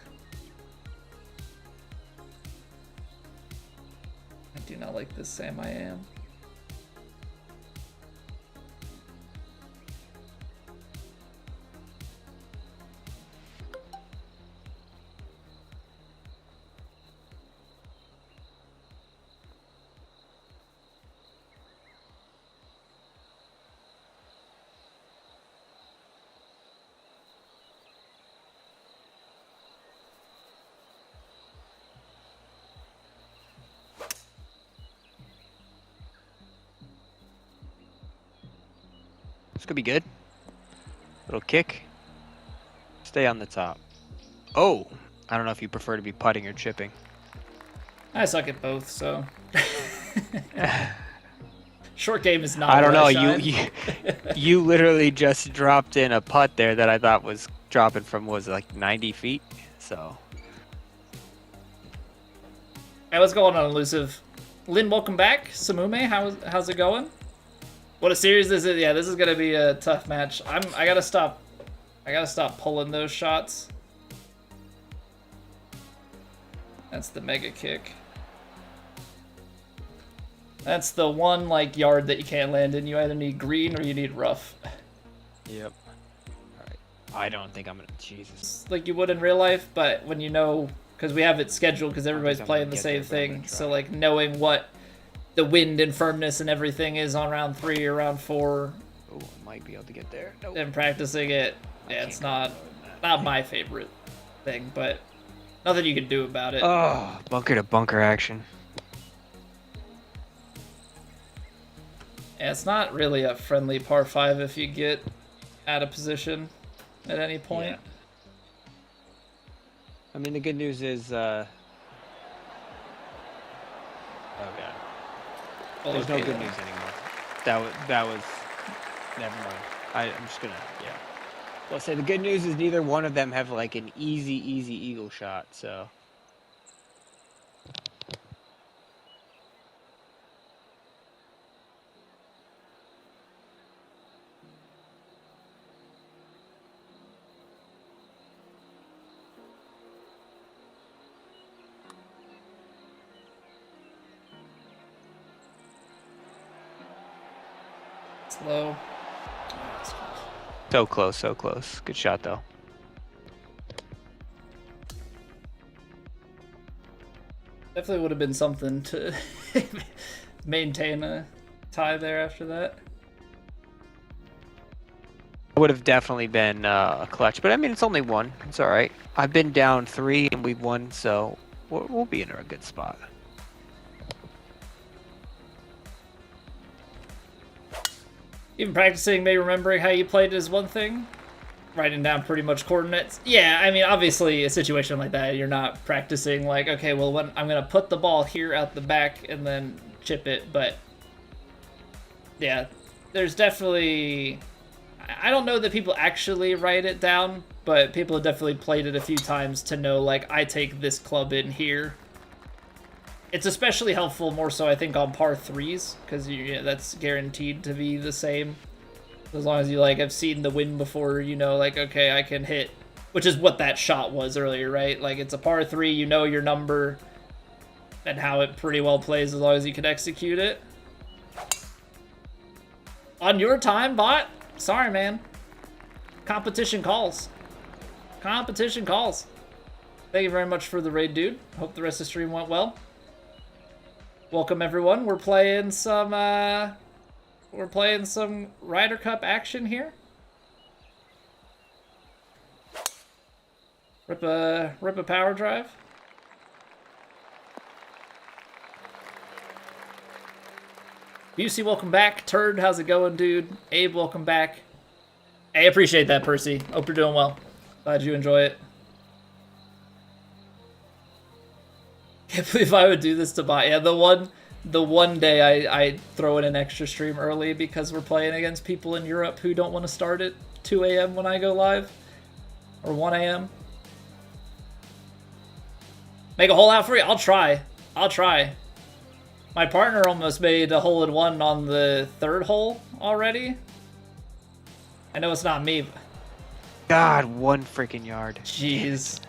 I do not like this Sam I am. This could be good. Little kick. Stay on the top. Oh, I don't know if you prefer to be putting or chipping. I suck at both, so. Short game is not. I don't know. You literally just dropped in a putt there that I thought was dropping from was like 90 feet. So. Hey, what's going on, Elusive? Lynn, welcome back. Samume, how's it going? What a series is it? Yeah, this is gonna be a tough match. I gotta stop pulling those shots. That's the mega kick. That's the one like yard that you can't land in. You either need green or you need rough. Yep. All right. I don't think I'm gonna. Jesus. Like you would in real life, but when you know, because we have it scheduled because everybody's playing the same thing. So like knowing what the wind and firmness and everything is on round 3 or round 4. Oh, I might be able to get there. Nope. And practicing it, yeah, it's not my favorite thing, but nothing you can do about it. Oh, bunker to bunker action. Yeah, it's not really a friendly par 5 if you get out of position at any point. Yeah. I mean, the good news is, oh god. Well, There's okay, no good news anymore. That was never mind. I'm just gonna I'll say the good news is neither one of them have like an easy eagle shot, so Slow. so close, so close. Good shot though. Definitely would have been something to maintain a tie there after that. Would have definitely been a clutch, but I mean it's only one. It's all right. I've been down 3 and we've won, so we'll be in a good spot. Even practicing, maybe remembering how you played is one thing. Writing down pretty much coordinates. Yeah, I mean, obviously, a situation like that, you're not practicing like, okay, well, when I'm going to put the ball here out the back and then chip it. But, yeah, there's definitely... I don't know that people actually write it down, but people have definitely played it a few times to know, like, I take this club in here. It's especially helpful more so, I think, on par 3s, because that's guaranteed to be the same. As long as you, like, have seen the wind before, you know, like, okay, I can hit, which is what that shot was earlier, right? Like, it's a par 3, you know your number and how it pretty well plays as long as you can execute it. On your time, bot? Sorry, man. Competition calls. Competition calls. Thank you very much for the raid, dude. Hope the rest of the stream went well. Welcome, everyone. We're playing some Ryder Cup action here. Rip a power drive. Busey, welcome back. Turd, how's it going, dude? Abe, welcome back. Hey, appreciate that, Percy. Hope you're doing well. Glad you enjoy it. Can't believe I would do this to buy. Yeah, the one day I throw in an extra stream early because we're playing against people in Europe who don't want to start at 2 a.m. when I go live. Or 1 a.m. Make a hole out for you? I'll try. I'll try. My partner almost made a hole-in-one on the 3rd hole already. I know it's not me. God, 1 freaking yard. Jeez.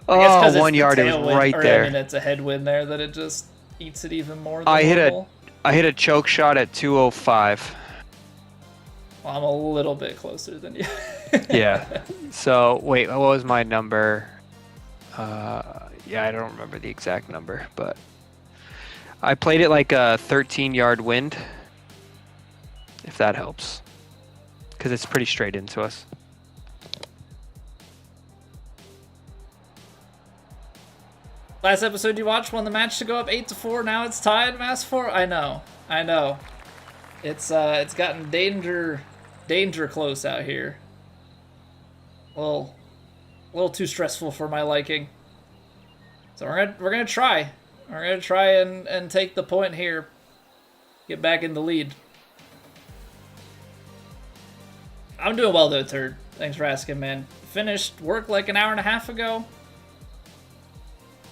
Oh, 1 yard, it was right there. I mean, it's a headwind there that it just eats it even more than I normal. hit a choke shot at 205. Well, I'm a little bit closer than you. Yeah. So, wait, what was my number? Yeah, I don't remember the exact number, but I played it like a 13-yard wind, if that helps, because it's pretty straight into us. Last episode you watched won the match to go up 8-4. Now it's tied. Mass 4. I know. It's gotten danger close out here. A little too stressful for my liking. So we're gonna try. We're gonna try and take the point here. Get back in the lead. I'm doing well though, Turd. Thanks for asking, man. Finished work like an hour and a half ago.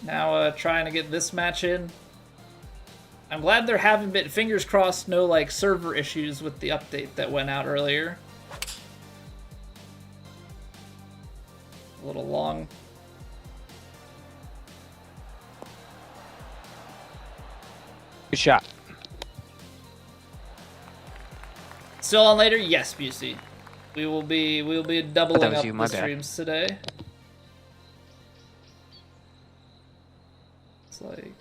Now trying to get this match in. I'm glad there haven't been, fingers crossed, no like server issues with the update that went out earlier. A little long. Good shot. Still on later? Yes, Busey. We will be doubling up the streams today. It's like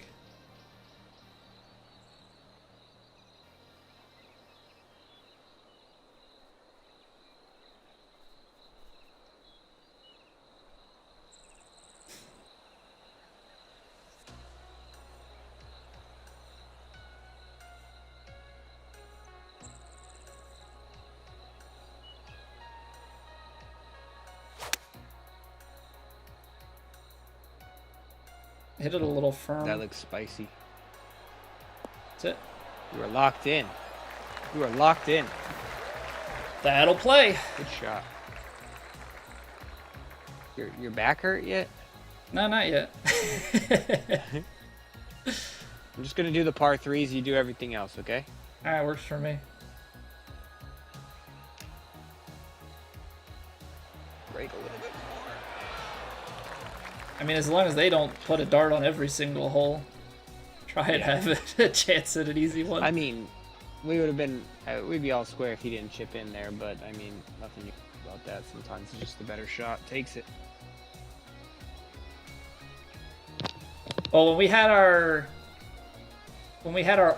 hit it a little firm. That looks spicy. That's it. You are locked in. You are locked in. That'll play. Good shot. Your back hurt yet? No, not yet. I'm just gonna do the par 3s. You do everything else, okay? All right, works for me. Break a little bit more. I mean, as long as they don't put a dart on every single hole, try and have a chance at an easy one. I mean, we would have been, we'd be all square if he didn't chip in there, but I mean, nothing you can do about that. Sometimes just the better shot takes it. Well, when we had our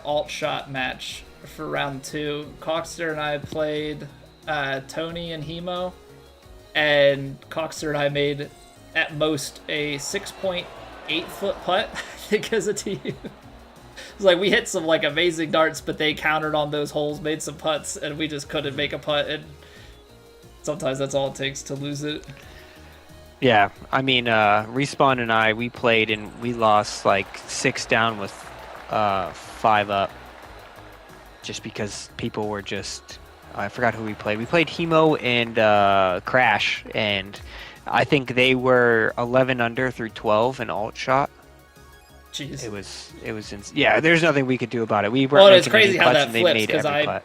alt shot match for round 2, Coxter and I played Tony and Hemo, and Coxter and I made at most a 6.8 foot putt, I think, as a team. It's like we hit some like amazing darts, but they countered on those holes, made some putts, and we just couldn't make a putt. And sometimes that's all it takes to lose it. Yeah, I mean, Respawn and I, we played and we lost like 6 down with 5 up, just because people were just, I forgot who we played. We played Hemo and Crash, and I think they were 11 under through 12 in alt shot. Jeez. It was yeah, there's nothing we could do about it. We weren't well, making it's crazy any how putts, that and they flips, made every putt.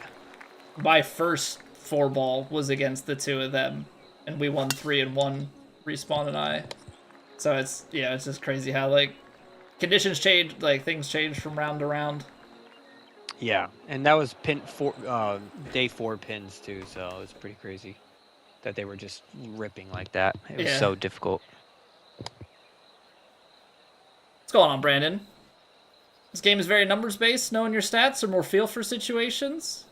my first Fourball was against the 2 of them, and we won 3-1, Respawn and I. So it's just crazy how like conditions change, like things change from round to round. Yeah, and that was day 4 pins too, so it was pretty crazy that they were just ripping like that. It was so difficult. What's going on, Brandon? This game is very numbers based, knowing your stats or more feel for situations.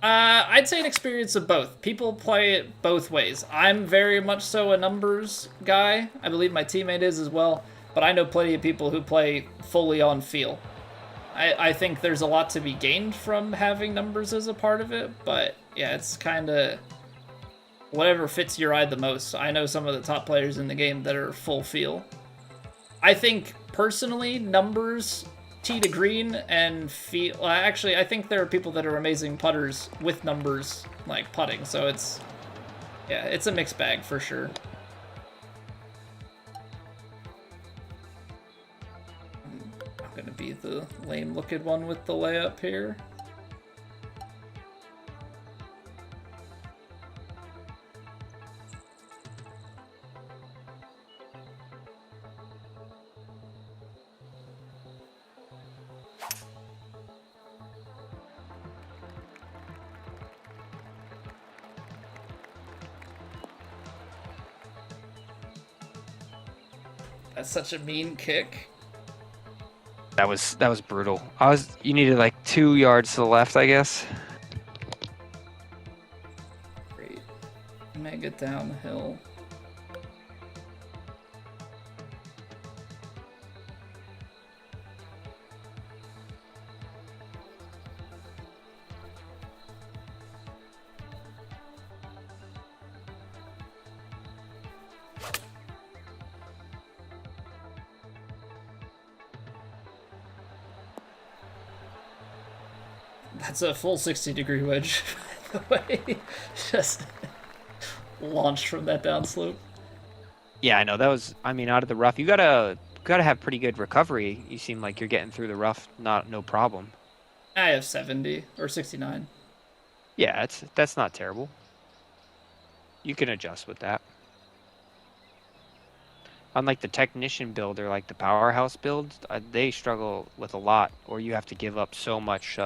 I'd say an experience of both. People play it both ways. I'm very much so a numbers guy. I believe my teammate is as well. But I know plenty of people who play fully on feel. I think there's a lot to be gained from having numbers as a part of it. But yeah, it's kind of whatever fits your eye the most. I know some of the top players in the game that are full feel. I think, personally, numbers, tee to green, and feel... Well, actually, I think there are people that are amazing putters with numbers, like putting, so it's... Yeah, it's a mixed bag, for sure. I'm gonna be the lame-looking one with the layup here. That's such a mean kick. That was brutal. You needed like 2 yards to the left, I guess. Great. Mega downhill. That's a full 60-degree wedge, by the way. Just launched from that downslope. Yeah, I know. That was, I mean, out of the rough. You gotta have pretty good recovery. You seem like you're getting through the rough, no problem. I have 70 or 69. Yeah, that's not terrible. You can adjust with that. Unlike the technician build or like the powerhouse build, they struggle with a lot, or you have to give up so much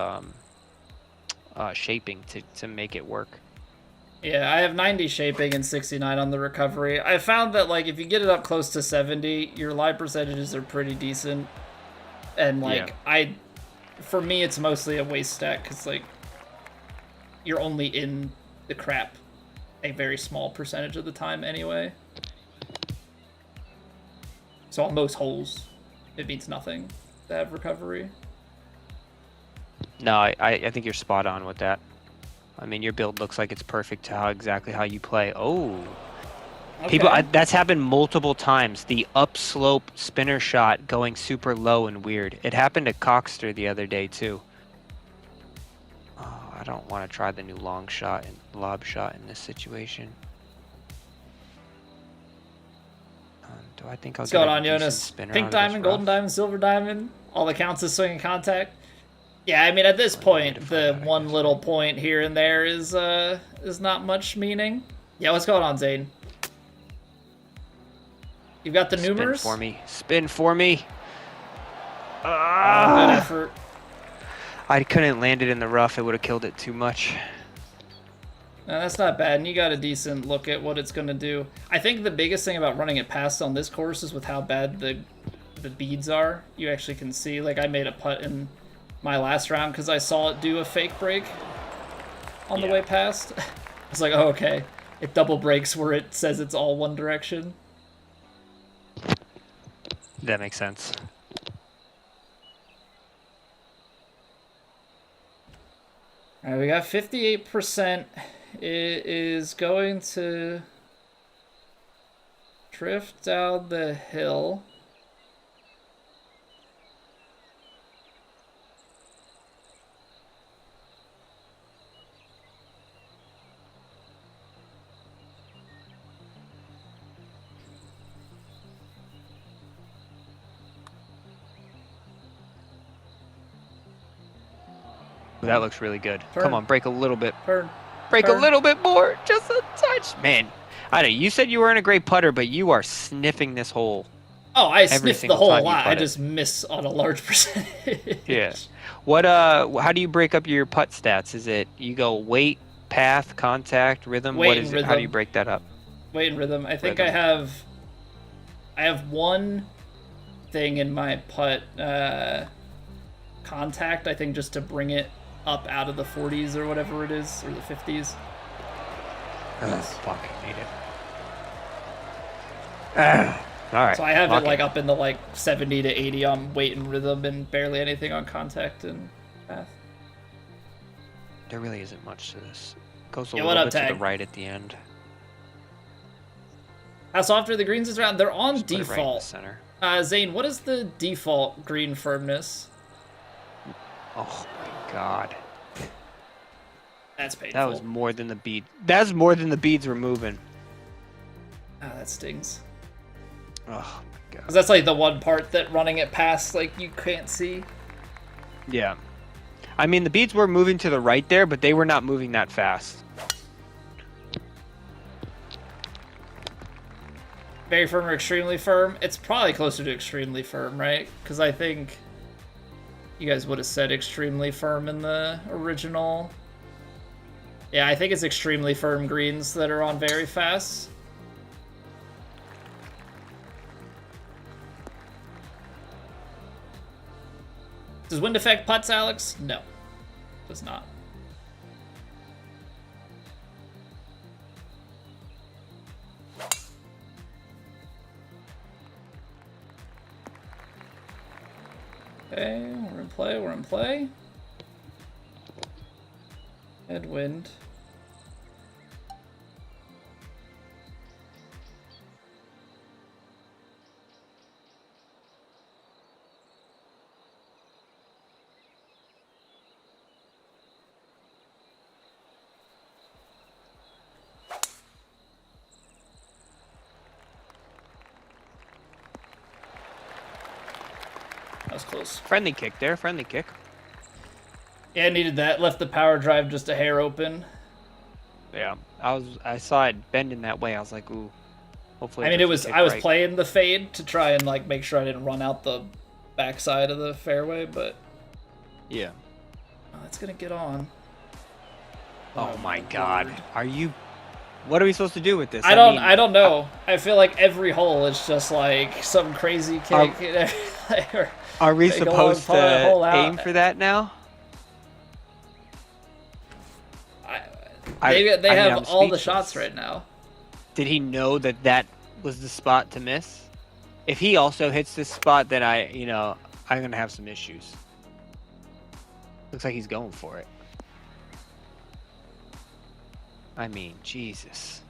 shaping to make it work. Yeah, I have 90 shaping and 69 on the recovery. I found that, like, if you get it up close to 70, your lie percentages are pretty decent. And, like, yeah. For me, it's mostly a waste stack, because, like, you're only in the crap a very small percentage of the time anyway. So on most holes, it means nothing to have recovery. No, I think you're spot on with that. I mean, your build looks like it's perfect to exactly how you play. Oh. Okay. That's happened multiple times. The upslope spinner shot going super low and weird. It happened to Coxter the other day, too. Oh, I don't want to try the new long shot and lob shot in this situation. Do I think I'll What's get going on, Jonas? Pink diamond, golden diamond, silver diamond. All that counts as swinging contact. Yeah, I mean, at this point, the one little point here and there is not much meaning. Yeah, what's going on, Zane? You've got the numers? Spin for me. Spin for me. Good effort. I couldn't land it in the rough. It would have killed it too much. No, that's not bad, and you got a decent look at what it's going to do. I think the biggest thing about running it past on this course is with how bad the beads are. You actually can see, like, I made a putt in my last round because I saw it do a fake break on the way past. I was like, oh, okay. It double breaks where it says it's all one direction. That makes sense. All right, we got 58%. It is going to drift down the hill. That looks really good. Turn. Come on, break a little bit. Turn. Break Turn. a little bit more, just a touch. Man, I know you said you weren't a great putter, but you are sniffing this hole. Oh, I sniffed the hole a lot. I just miss on a large percentage. Yeah. What? How do you break up your putt stats? Is it you go weight, path, contact, rhythm? What is it? How do you break that up? Weight and rhythm. I think I have one thing in my putt contact. I think just to bring it up out of the 40s or whatever it is, or the 50s. Fucking hate it. All right. So I have it like up in the like 70 to 80 on weight and rhythm and barely anything on contact and path. There really isn't much to this. Goes a Yeah, little what bit up, to the Tag? right at the end. How soft are the greens this round? They're on Just put it right in the default. center. Zane, what is the default green firmness? Oh my god. That's painful. That was more than the bead. That's more than the beads were moving. Ah, that stings. Oh my god. 'Cause that's like the one part that running it past, like, you can't see. Yeah. I mean, the beads were moving to the right there, but they were not moving that fast. Very firm or extremely firm? It's probably closer to extremely firm, right? Because I think you guys would have said extremely firm in the original. Yeah, I think it's extremely firm greens that are on very fast. Does wind affect putts, Alex? No, does not. Okay, we're in play, we're in play. Headwind. That was close. Friendly kick there, friendly kick. Yeah, I needed that. Left the power drive just a hair open. Yeah, I saw it bending that way. I was like, ooh. Hopefully. I mean, I was playing the fade to try and like make sure I didn't run out the backside of the fairway, but yeah. Oh, it's gonna get on. Oh my god. Are you? What are we supposed to do with this? I don't know. I feel like every hole is just like some crazy kick. Are we supposed to aim for that now? They I mean, have all the speechless. shots right now. Did he know that that was the spot to miss? If he also hits this spot, then I'm gonna have some issues. Looks like he's going for it. I mean, Jesus.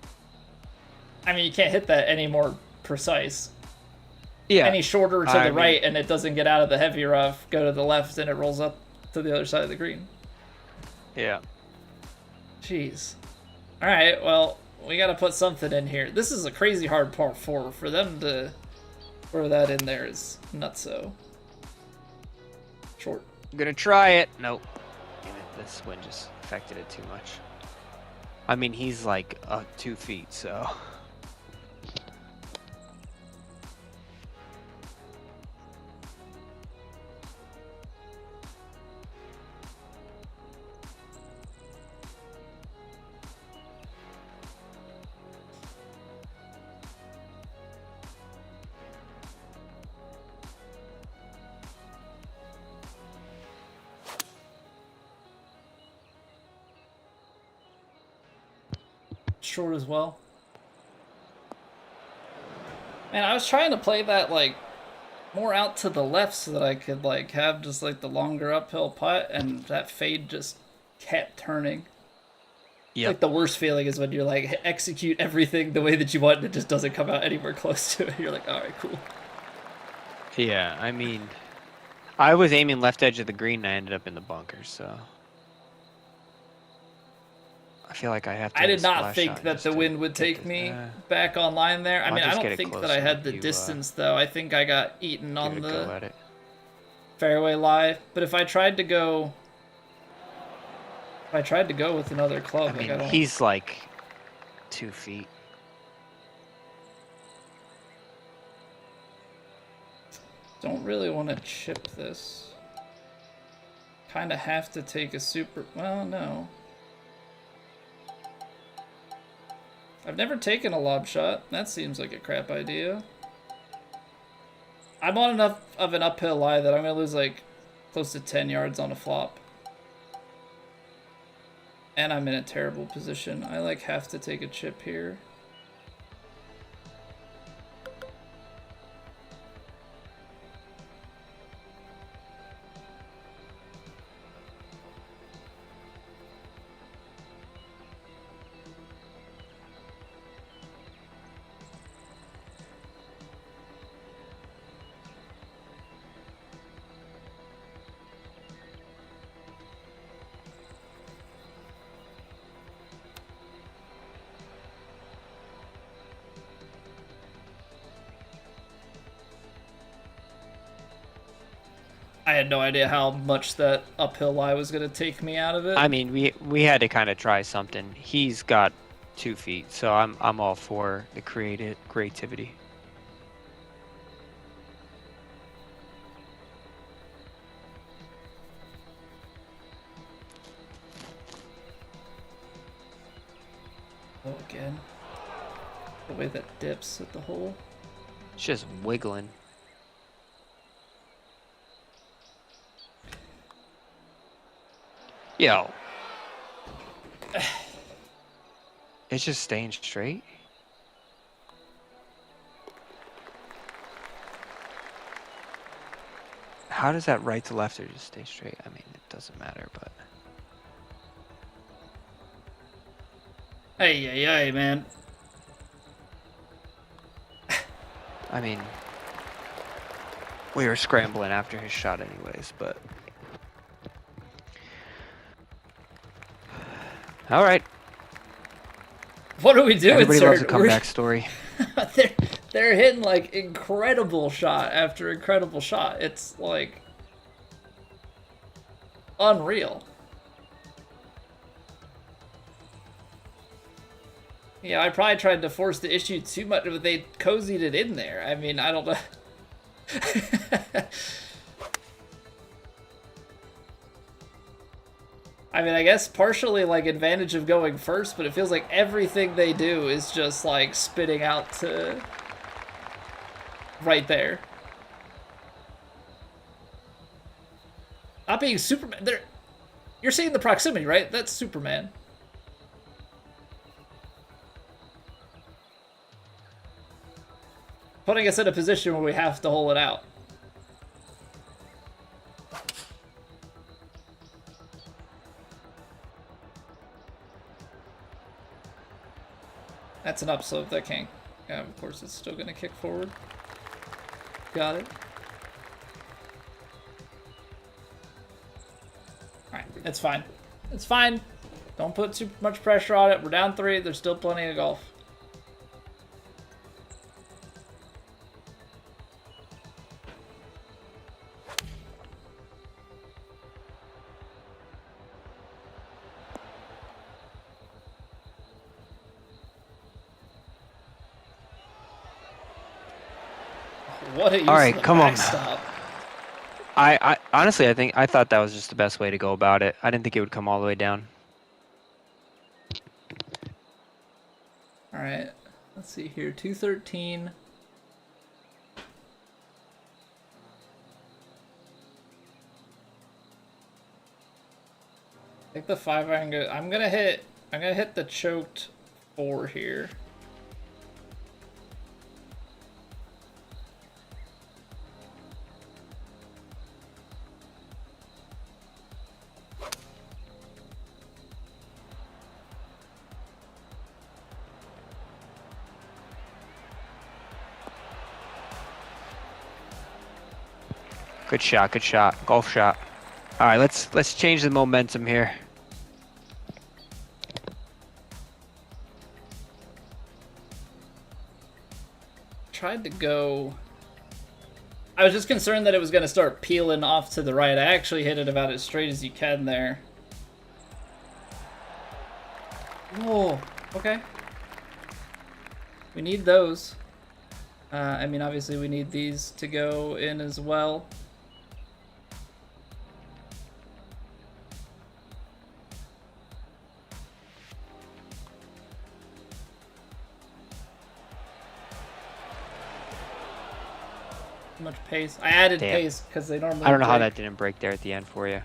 I mean, you can't hit that any more precise. Yeah. Any shorter to the right and it doesn't get out of the heavy rough, go to the left and it rolls up to the other side of the green. Yeah. Jeez. Alright, well, we gotta put something in here. This is a crazy hard par 4. For them to throw that in there is nutso. Short. I'm gonna try it. Nope. Damn it, this wind just affected it too much. I mean, he's like 2 feet, so. Short as well. Man, I was trying to play that like more out to the left so that I could like have just like the longer uphill putt, and that fade just kept turning. Yeah. Like the worst feeling is when you're like execute everything the way that you want and it just doesn't come out anywhere close to it. You're like, all right, cool. Yeah, I mean, I was aiming left edge of the green and I ended up in the bunker, so. I feel like I have to. I did not think that the wind would take me back online there. I mean, I don't think that I had the distance though. I think I got eaten on the fairway lie. But if I tried to go, with another club, I mean, like, he's like 2 feet. Don't really want to chip this. Kind of have to take a super. Well, no. I've never taken a lob shot. That seems like a crap idea. I'm on enough of an uphill lie that I'm going to lose like close to 10 yards on a flop. And I'm in a terrible position. I like have to take a chip here. I had no idea how much that uphill lie was going to take me out of it. I mean, we had to kind of try something. He's got 2 feet, so I'm all for the creativity. Oh, again. The way that dips at the hole. It's just wiggling. Yo. It's just staying straight. How does that right to left or just stay straight? I mean, it doesn't matter, but. Hey, man. I mean, we were scrambling after his shot anyways, but. All right. What do we do? Everybody loves a comeback story. they're hitting like incredible shot after incredible shot. It's like unreal. Yeah, I probably tried to force the issue too much, but they cozied it in there. I mean, I don't know. I mean, I guess partially like advantage of going first, but it feels like everything they do is just like spitting out to right there. Not being Superman. You're seeing the proximity, right? That's Superman. Putting us in a position where we have to hole it out. That's an upslope that can't. Yeah, of course, it's still gonna kick forward. Got it. Alright, it's fine. It's fine. Don't put too much pressure on it. We're down 3. There's still plenty of golf. What a use All right, of come on. backstop. I honestly, I thought that was just the best way to go about it. I didn't think it would come all the way down. All right, let's see here. 213. Take the 5 iron. I'm gonna hit the choked 4 here. Good shot, good shot. Golf shot. All right, let's change the momentum here. Tried to go. I was just concerned that it was going to start peeling off to the right. I actually hit it about as straight as you can there. Whoa, okay. We need those. I mean, obviously we need these to go in as well. Too much pace. I added pace because they normally I don't know how break. that didn't break there at the end for you.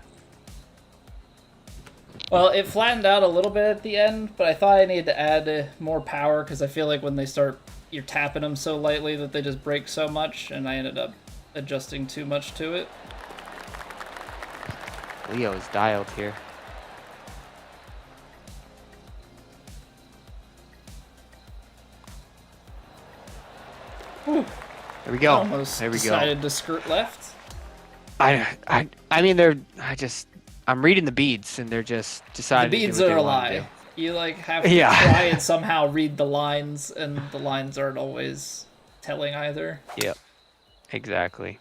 Well, it flattened out a little bit at the end, but I thought I needed to add more power because I feel like when they start, you're tapping them so lightly that they just break so much, and I ended up adjusting too much to it. Leo is dialed here. Whew. There we go. Almost there we decided go. to skirt left. I mean, I'm reading the beads, and they're just deciding. The beads are a lie. You like have to try and somehow read the lines, and the lines aren't always telling either. Yep. Exactly.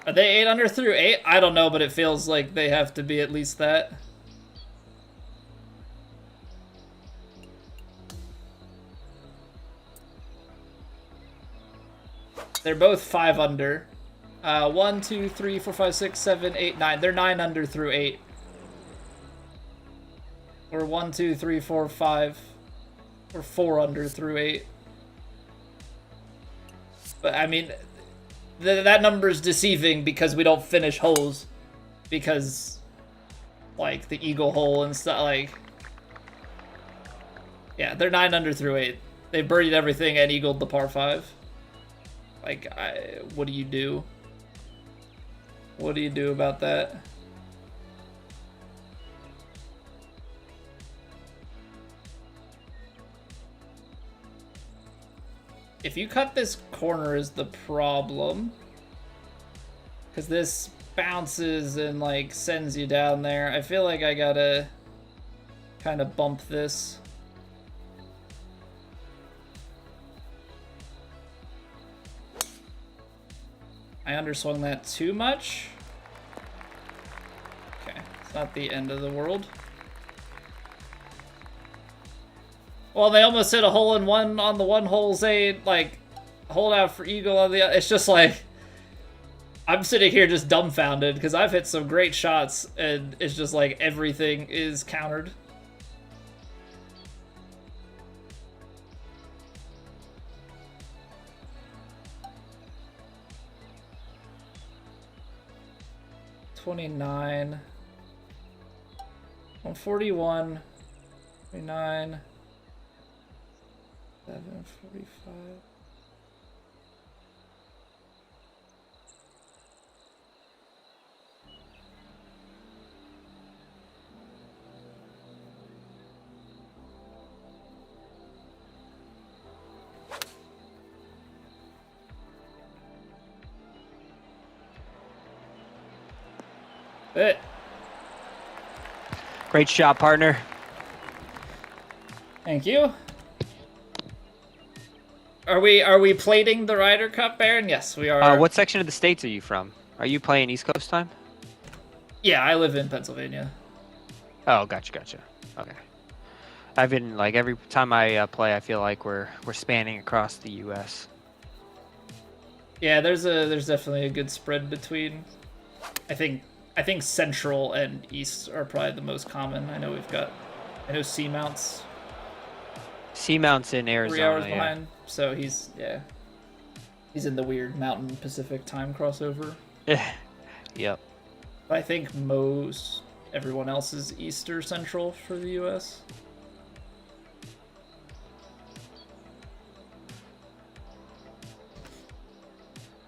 Are they 8 under through 8? I don't know, but it feels like they have to be at least that. They're both 5 under. 1, 2, 3, 4, 5, 6, 7, 8, 9. They're 9 under through 8. Or 1, 2, 3, 4, 5. Or 4 under through 8. But I mean, that number is deceiving because we don't finish holes. Because, like, the eagle hole and stuff, like... Yeah, they're 9 under through 8. They birdied everything and eagled the par 5. Like, what do you do? What do you do about that? If you cut this corner is the problem. Because this bounces and, like, sends you down there. I feel like I gotta kind of bump this. I underswung that too much. Okay, it's not the end of the world. Well, they almost hit a hole-in-one on the one hole, say, like, hold out for eagle on the other. It's just like, I'm sitting here just dumbfounded because I've hit some great shots and it's just like everything is countered. $29, 141, 29, 745. It. Great shot, partner. Thank you. Are we plating the Ryder Cup, Baron? Yes, we are. What section of the States are you from? Are you playing East Coast time? Yeah, I live in Pennsylvania. Oh, gotcha. Okay. I've been, like, every time I play, I feel like we're spanning across the U.S. Yeah, there's definitely a good spread between. I think Central and East are probably the most common. I know Seamounts. Seamounts in Arizona. 3 hours behind. So he's in the weird Mountain Pacific time crossover. Yep. But I think everyone else is East or Central for the U.S.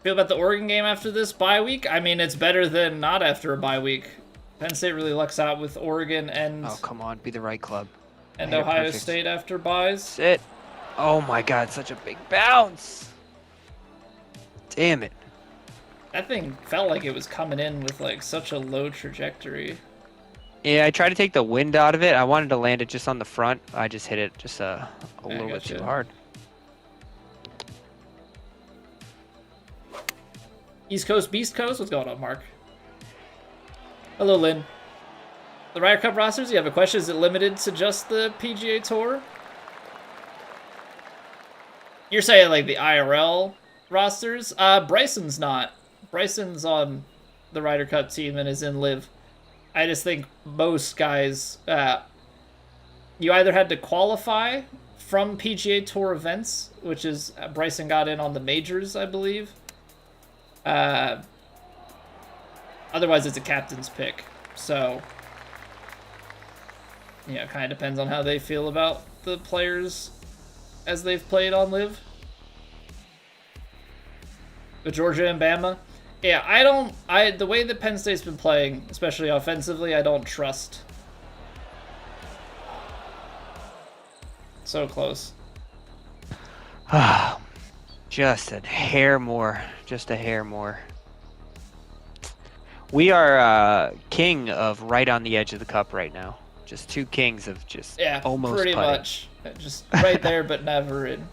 Feel about the Oregon game after this bye week? I mean, it's better than not after a bye week. Penn State really lucks out with Oregon and Oh, come on, be the right club. and Ohio State after byes. Sit. Oh my God, such a big bounce. Damn it. That thing felt like it was coming in with like such a low trajectory. Yeah, I tried to take the wind out of it. I wanted to land it just on the front. I just hit it just a little bit too hard. East Coast, Beast Coast? What's going on, Mark? Hello, Lynn. The Ryder Cup rosters, you have a question? Is it limited to just the PGA Tour? You're saying like the IRL rosters? Bryson's not. Bryson's on the Ryder Cup team and is in Live. I just think most guys, you either had to qualify from PGA Tour events, which is Bryson got in on the majors, I believe. Otherwise, it's a captain's pick. So, yeah, it kind of depends on how they feel about the players as they've played on Live. But Georgia and Bama, yeah, the way that Penn State's been playing, especially offensively, I don't trust. So close. Just a hair more. Just a hair more. We are king of right on the edge of the cup right now. Just two kings of just almost pretty putting. much. Just right there, but never in.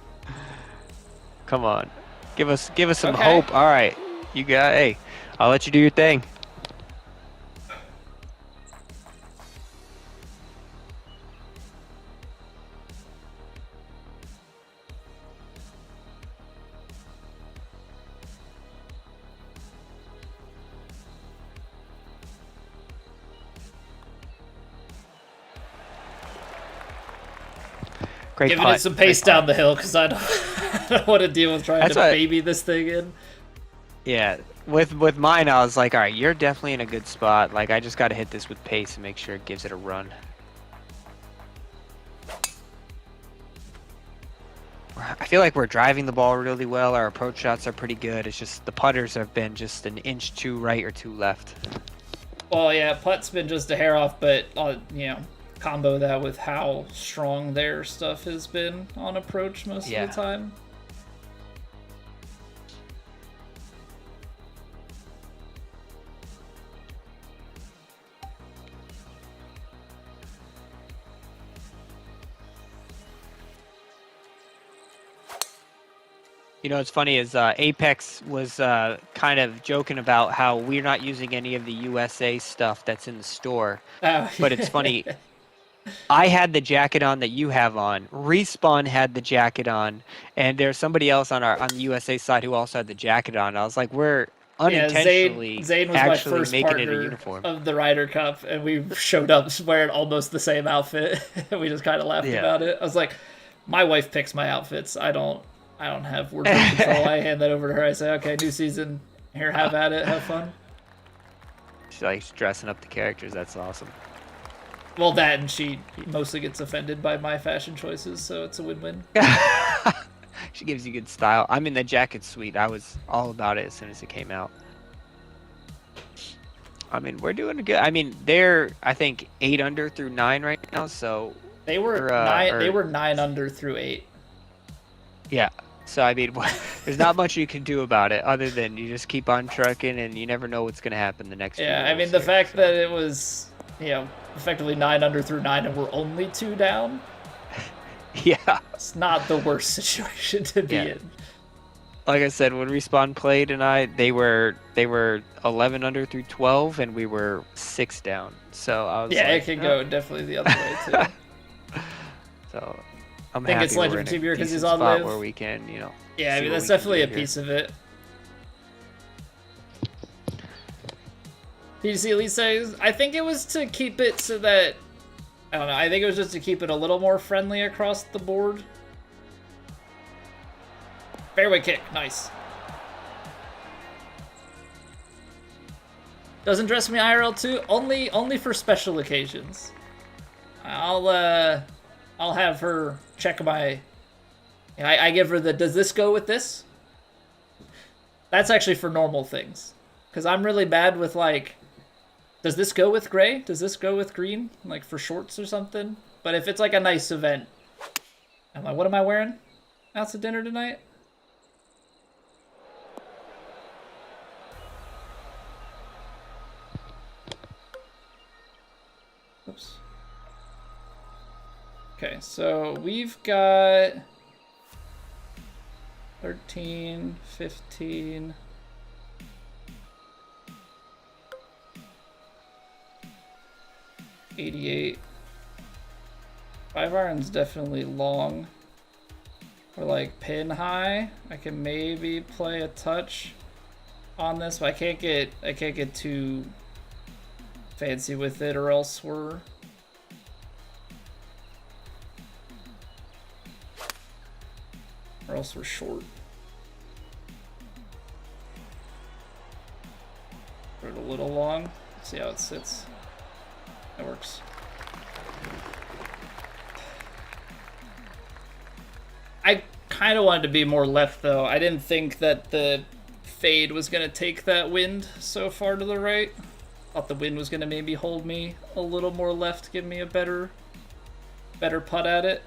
Come on, give us some hope. All right, you got. Hey, I'll let you do your thing. Great Giving putt. it some pace down the hill because I don't want to deal with trying to baby this thing in. Yeah, with mine, I was like, all right, you're definitely in a good spot. Like, I just got to hit this with pace and make sure it gives it a run. I feel like we're driving the ball really well. Our approach shots are pretty good. It's just the putters have been just an inch too right or too left. Well, yeah, putt's been just a hair off, but you know, combo that with how strong their stuff has been on approach most of the time. You know, what's funny is Apex was kind of joking about how we're not using any of the USA stuff that's in the store. Oh. But it's funny. I had the jacket on that you have on. Respawn had the jacket on, and there's somebody else on the USA side who also had the jacket on. I was like, we're unintentionally Zane was actually my first making it a partner uniform of the Ryder Cup, and we showed up wearing almost the same outfit. We just kind of laughed about it. I was like, my wife picks my outfits. I don't have wardrobe control. I hand that over to her. I say, okay, new season. Here, have at it. Have fun. She's like dressing up the characters. That's awesome. Well, that, and she mostly gets offended by my fashion choices, so it's a win-win. She gives you good style. I mean, the jacket's sweet. I was all about it as soon as it came out. I mean, we're doing good. I mean, they're, I think, 8 under through 9 right now, so... They were 9 under through 8. Yeah. So, I mean, there's not much you can do about it other than you just keep on trucking and you never know what's going to happen the next few I mean, the fact that it was, you know, effectively 9 under through 9 and we're only 2 down. Yeah. It's not the worst situation to be in. Like I said, when Respawn played and they were 11 under through 12 and we were 6 down. So I was like, it can go definitely the other way too. So I think it's Legend Team because he's on Live. Where we can, you know. Yeah, I mean that's definitely a piece of it. PGC Elite says, I think it was to keep it so that, I don't know, I think it was just to keep it a little more friendly across the board. Fairway kick, nice. Doesn't dress me IRL too, only for special occasions. I'll have her check my, I give her the, does this go with this? That's actually for normal things. Because I'm really bad with like, does this go with gray? Does this go with green? Like for shorts or something? But if it's like a nice event, I'm like, what am I wearing out to dinner tonight? Oops. Okay, so we've got 13, 15... 88. 5-iron's definitely long. Or like pin high. I can maybe play a touch on this, but I can't get too fancy with it, or else we're short. Put it a little long. Let's see how it sits. That works. I kind of wanted to be more left, though. I didn't think that the fade was going to take that wind so far to the right. Thought the wind was going to maybe hold me a little more left, give me a better putt at it.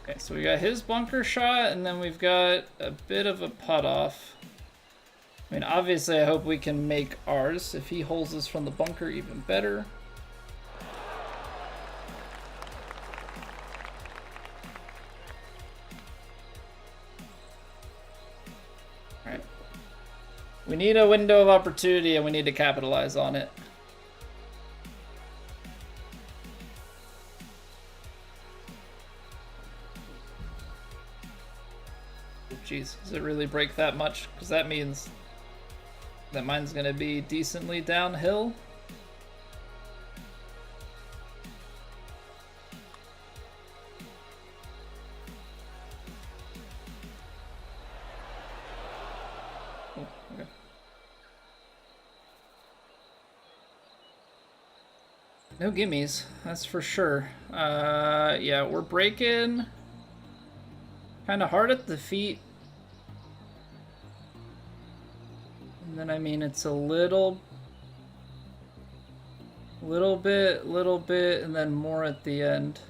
Okay, so we got his bunker shot, and then we've got a bit of a putt off. I mean, obviously, I hope we can make ours. If he holds us from the bunker, even better. All right. We need a window of opportunity, and we need to capitalize on it. Jeez, does it really break that much? Because that means that mine's going to be decently downhill. Oh, okay. No gimmies, that's for sure. Yeah, we're breaking kind of hard at the feet. And then, I mean, it's a little bit, and then more at the end.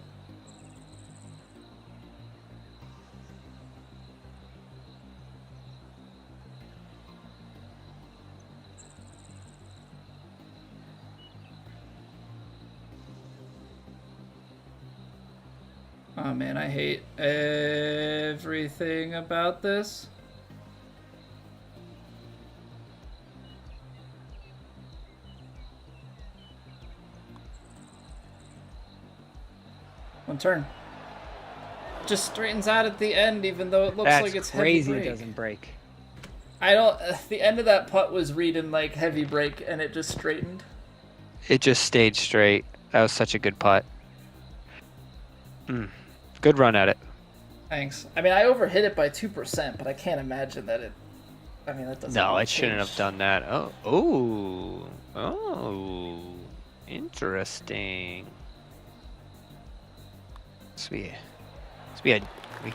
Oh man, I hate everything about this. One turn. Just straightens out at the end, even though it looks like it's crazy. Heavy break. It doesn't break. I don't. The end of that putt was reading like heavy break, and it just straightened. It just stayed straight. That was such a good putt. Good run at it. Thanks. I mean, I overhit it by 2%, but I can't imagine that it. I mean, that doesn't. No, it shouldn't have done that. Oh, interesting. We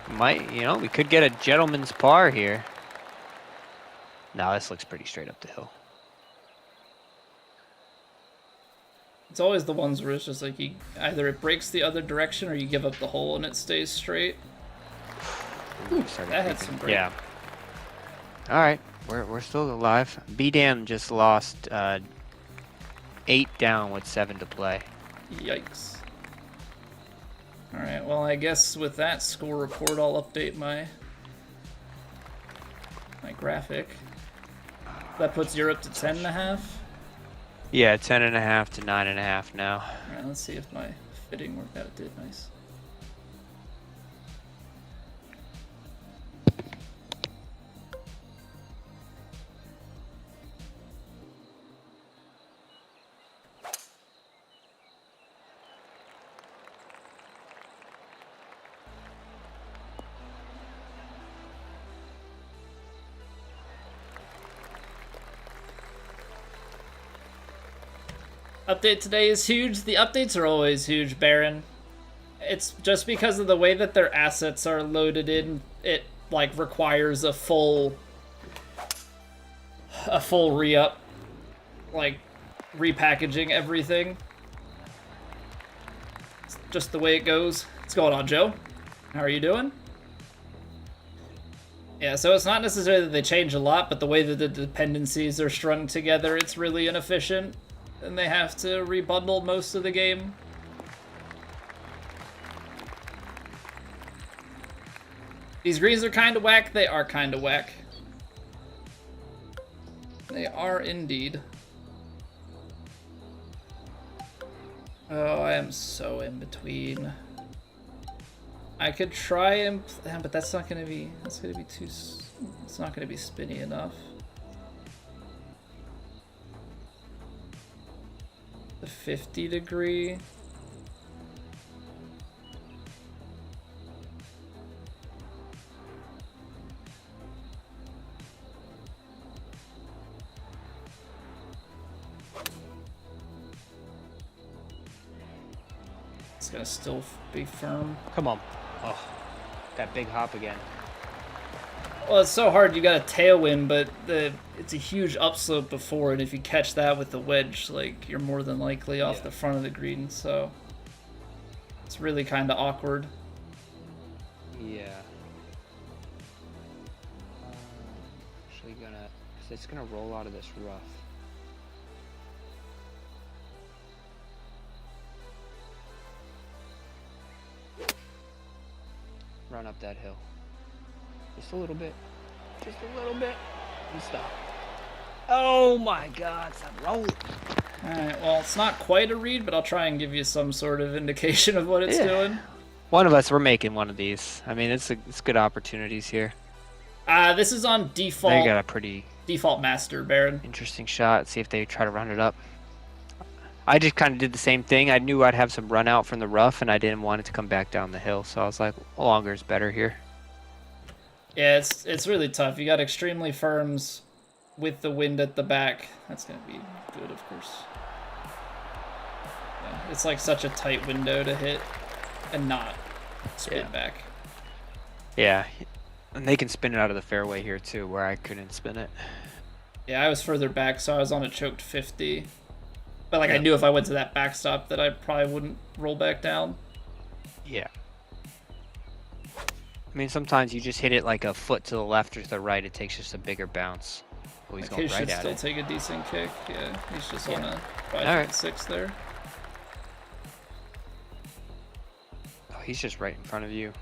might, we could get a gentleman's par here. No, this looks pretty straight up the hill. It's always the ones where it's just like either it breaks the other direction or you give up the hole and it stays straight. Ooh, that had some break. Yeah. All right, we're still alive. B-Dam just lost 8 down with 7 to play. Yikes. All right, well, I guess with that score report, I'll update my graphic. That puts Europe to 10.5. Yeah, 10.5 to 9.5 now. All right, let's see if my fitting worked out. It did. Nice. Update today is huge. The updates are always huge, Baron. It's just because of the way that their assets are loaded in, it requires a full re-up, repackaging everything. It's just the way it goes. What's going on, Joe? How are you doing? Yeah, so it's not necessarily that they change a lot, but the way that the dependencies are strung together, it's really inefficient. And they have to rebundle most of the game. These greens are kind of whack. They are kind of whack. They are indeed. Oh, I am so in between. I could try and, but that's not gonna be. That's gonna be too. It's not gonna be spinny enough. the 50-degree. It's gonna still be firm. Come on. Oh, that big hop again. Well, it's so hard. You got a tailwind, but it's a huge upslope before, and if you catch that with the wedge, like, you're more than likely off the front of the green. So it's really kind of awkward. Yeah. Actually, it's gonna roll out of this rough. Run up that hill. Just a little bit. Just a little bit. And stop. Oh my God, stop rolling. Alright, well, it's not quite a read, but I'll try and give you some sort of indication of what it's doing. One of us, we're making one of these. I mean, it's good opportunities here. This is on default. They got a pretty default master, Baron. Interesting shot. See if they try to run it up. I just kind of did the same thing. I knew I'd have some run out from the rough, and I didn't want it to come back down the hill, so I was like, longer is better here. Yeah, it's really tough. You got extremely firms with the wind at the back. That's going to be good, of course. Yeah, it's like such a tight window to hit and not spin back. Yeah, and they can spin it out of the fairway here, too, where I couldn't spin it. Yeah, I was further back, so I was on a choked 50. But, like, I knew if I went to that backstop that I probably wouldn't roll back down. Yeah. I mean, sometimes you just hit it like a foot to the left or to the right. It takes just a bigger bounce. Oh, he's going right at it. He should still take a decent kick. Yeah, he's just on a 5-6 there. Oh, he's just right in front of you.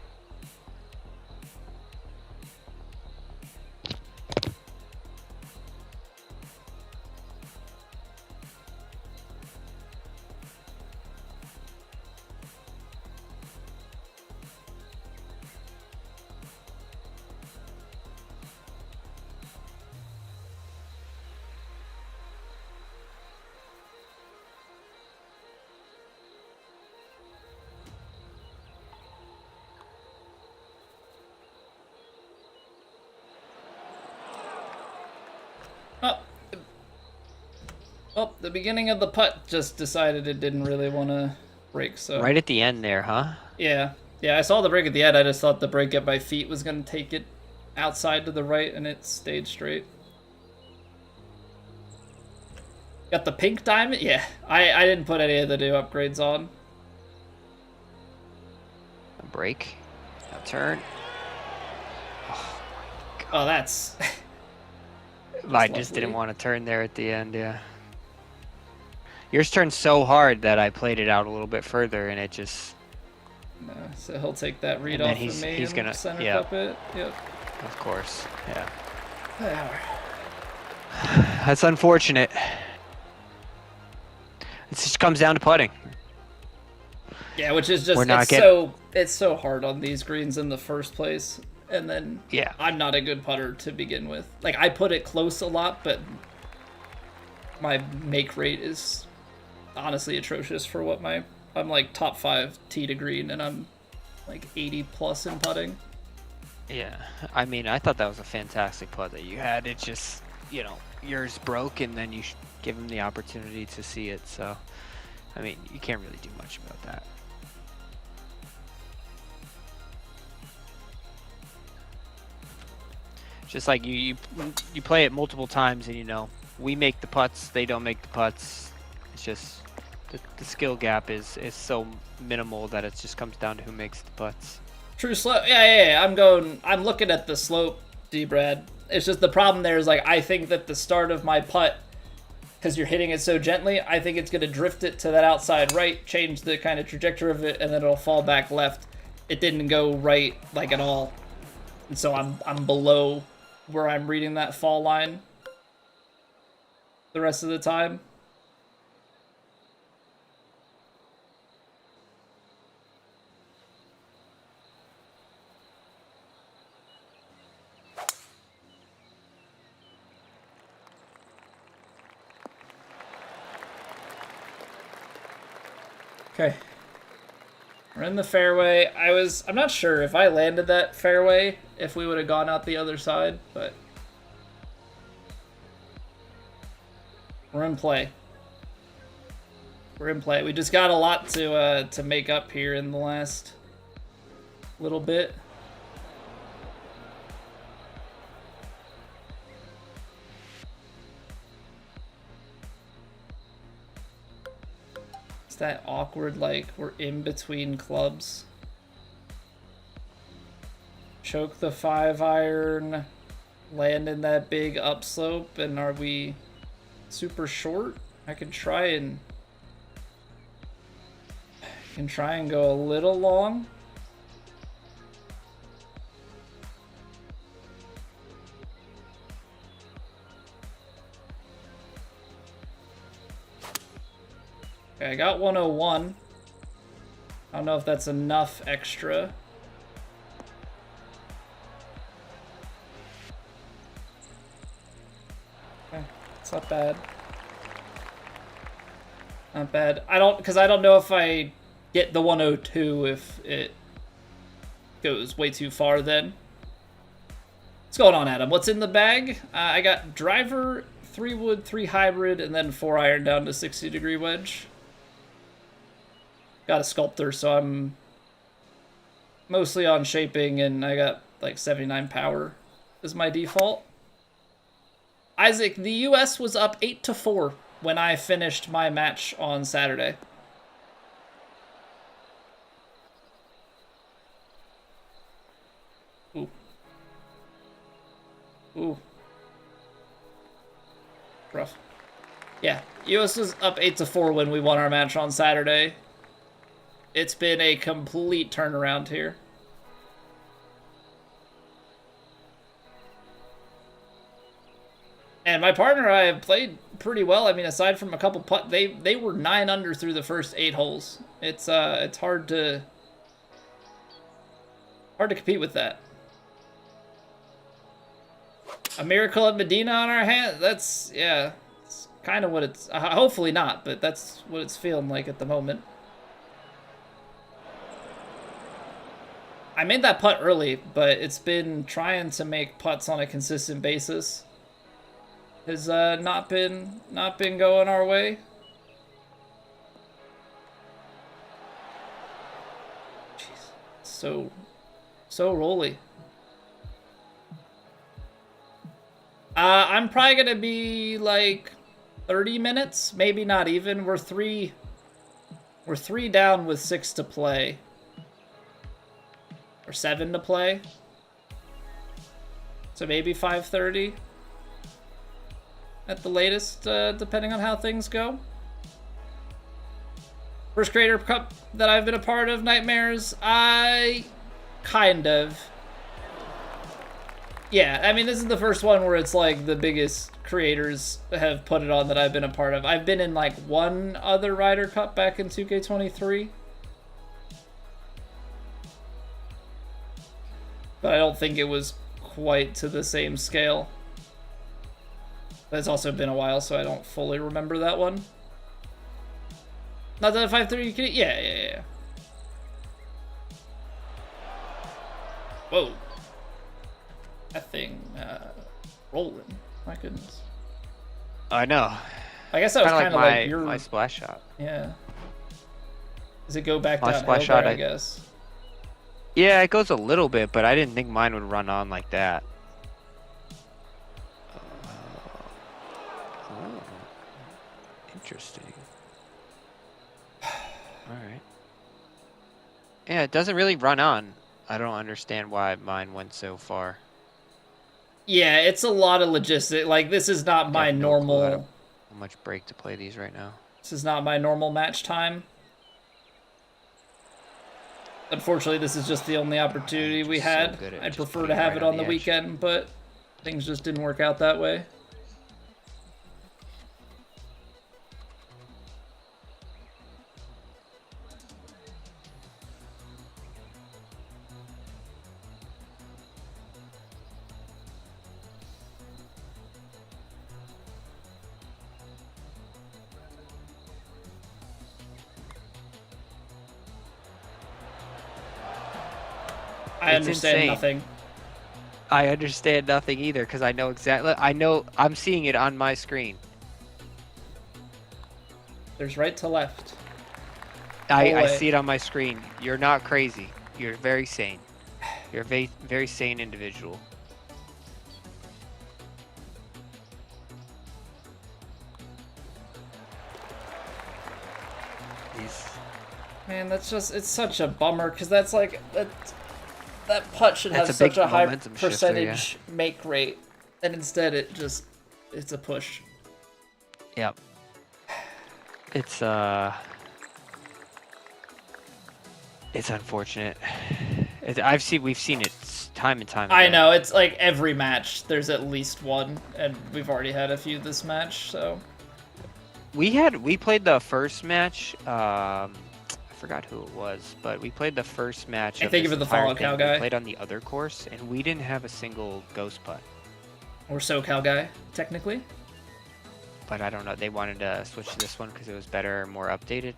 Oh, the beginning of the putt just decided it didn't really want to break, so... Right at the end there, huh? Yeah. Yeah, I saw the break at the end. I just thought the break at my feet was going to take it outside to the right, and it stayed straight. Got the pink diamond? Yeah. I didn't put any of the new upgrades on. A break. A turn. Oh, that's... I just didn't want to turn there at the end, yeah. Yours turned so hard that I played it out a little bit further, and it just... No, so he'll take that read and off he's, of me he's gonna, center yeah. cup it. Yep. Of course, yeah. There. That's unfortunate. It just comes down to putting. Yeah, which is just... It's so hard on these greens in the first place. And then I'm not a good putter to begin with. Like, I put it close a lot, but my make rate is honestly atrocious for what I'm like top 5 tee to green, and I'm like 80 plus in putting. Yeah, I mean, I thought that was a fantastic putt that you had. It just, you know, yours broke, and then you give him the opportunity to see it. So, I mean, you can't really do much about that. Just like you play it multiple times, and you know, we make the putts, they don't make the putts. It's just the skill gap is so minimal that it just comes down to who makes the putts. True slope. Yeah. I'm looking at the slope, D-Brad. It's just the problem there is, like, I think that the start of my putt, because you're hitting it so gently, I think it's going to drift it to that outside right, change the kind of trajectory of it, and then it'll fall back left. It didn't go right, like, at all. And so I'm below where I'm reading that fall line the rest of the time. Okay. We're in the fairway. I'm not sure if I landed that fairway, if we would have gone out the other side, but we're in play. We're in play. We just got a lot to make up here in the last little bit. It's that awkward, like, we're in between clubs. Choke the 5-iron, land in that big upslope, and are we super short? I can try and go a little long. Okay, I got 101. I don't know if that's enough extra. Okay, it's not bad. Not bad. Because I don't know if I get the 102 if it goes way too far then. What's going on, Adam? What's in the bag? I got driver, 3 wood, 3 hybrid, and then 4 iron down to 60-degree wedge. Got a sculptor, so I'm mostly on shaping, and I got like 79 power as my default. Isaac, the US was up 8-4 when I finished my match on Saturday. Ooh. Ooh. Rough. Yeah, US was up 8-4 when we won our match on Saturday. It's been a complete turnaround here. And my partner and I have played pretty well. I mean, aside from a couple they were 9 under through the first 8 holes. It's hard to compete with that. A miracle at Medina on our hand. That's, yeah, it's kind of what it's. Hopefully not, but that's what it's feeling like at the moment. I made that putt early, but it's been trying to make putts on a consistent basis. Has not been going our way. Jeez. So rolly. I'm probably gonna be like 30 minutes, maybe not even. We're three down with 6 to play. Or 7 to play. So maybe 5:30 at the latest, depending on how things go. First Creator Cup that I've been a part of, Nightmares. Kind of. Yeah, I mean, this is the first one where it's like the biggest creators have put it on that I've been a part of. I've been in like one other Ryder Cup back in 2K23. But I don't think it was quite to the same scale. But it's also been a while, so I don't fully remember that one. Not that a 5-3 you can... Yeah. Whoa. That thing, rolling. My goodness. I know. I guess that was kind of like your... my splash shot. Yeah. Does it go back My down splash shot, I guess? Yeah, it goes a little bit, but I didn't think mine would run on like that. Oh, interesting. Alright. Yeah, it doesn't really run on. I don't understand why mine went so far. Yeah, it's a lot of logistics. Like, this is not my normal... How much break to play these right now. This is not my normal match time. Unfortunately, this is just the only opportunity we had. I'd prefer to have it on the weekend, but things just didn't work out that way. I It's understand insane. nothing. I understand nothing either because I know exactly. I'm seeing it on my screen. There's right to left. I Away. see it on my screen. You're not crazy. You're very sane. You're a very, very sane individual. Man, that's just, it's such a bummer because that's like, that putt should That's have a big such a high momentum shifter, percentage make rate, and instead it's a push. Yep. It's unfortunate. We've seen it time and time again. I know, it's like every match there's at least one, and we've already had a few this match, so. We played the first match. I forgot who it was, but we played the first match. I think of it the Follow Cow guy. We played on the other course, and we didn't have a single ghost putt. Or SoCal guy, technically. But I don't know. They wanted to switch to this one because it was better, more updated.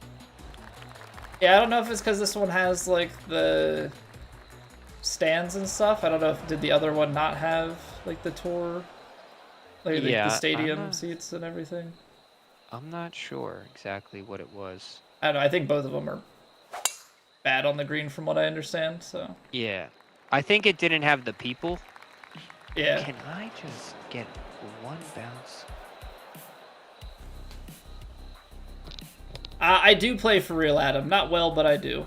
Yeah, I don't know if it's because this one has like the stands and stuff. I don't know if did the other one not have like the tour, like the stadium seats and everything. I'm not sure exactly what it was. I don't know. I think both of them are bad on the green from what I understand. So yeah, I think it didn't have the people. Yeah. Can I just get one bounce? I do play for real, Adam. Not well, but I do.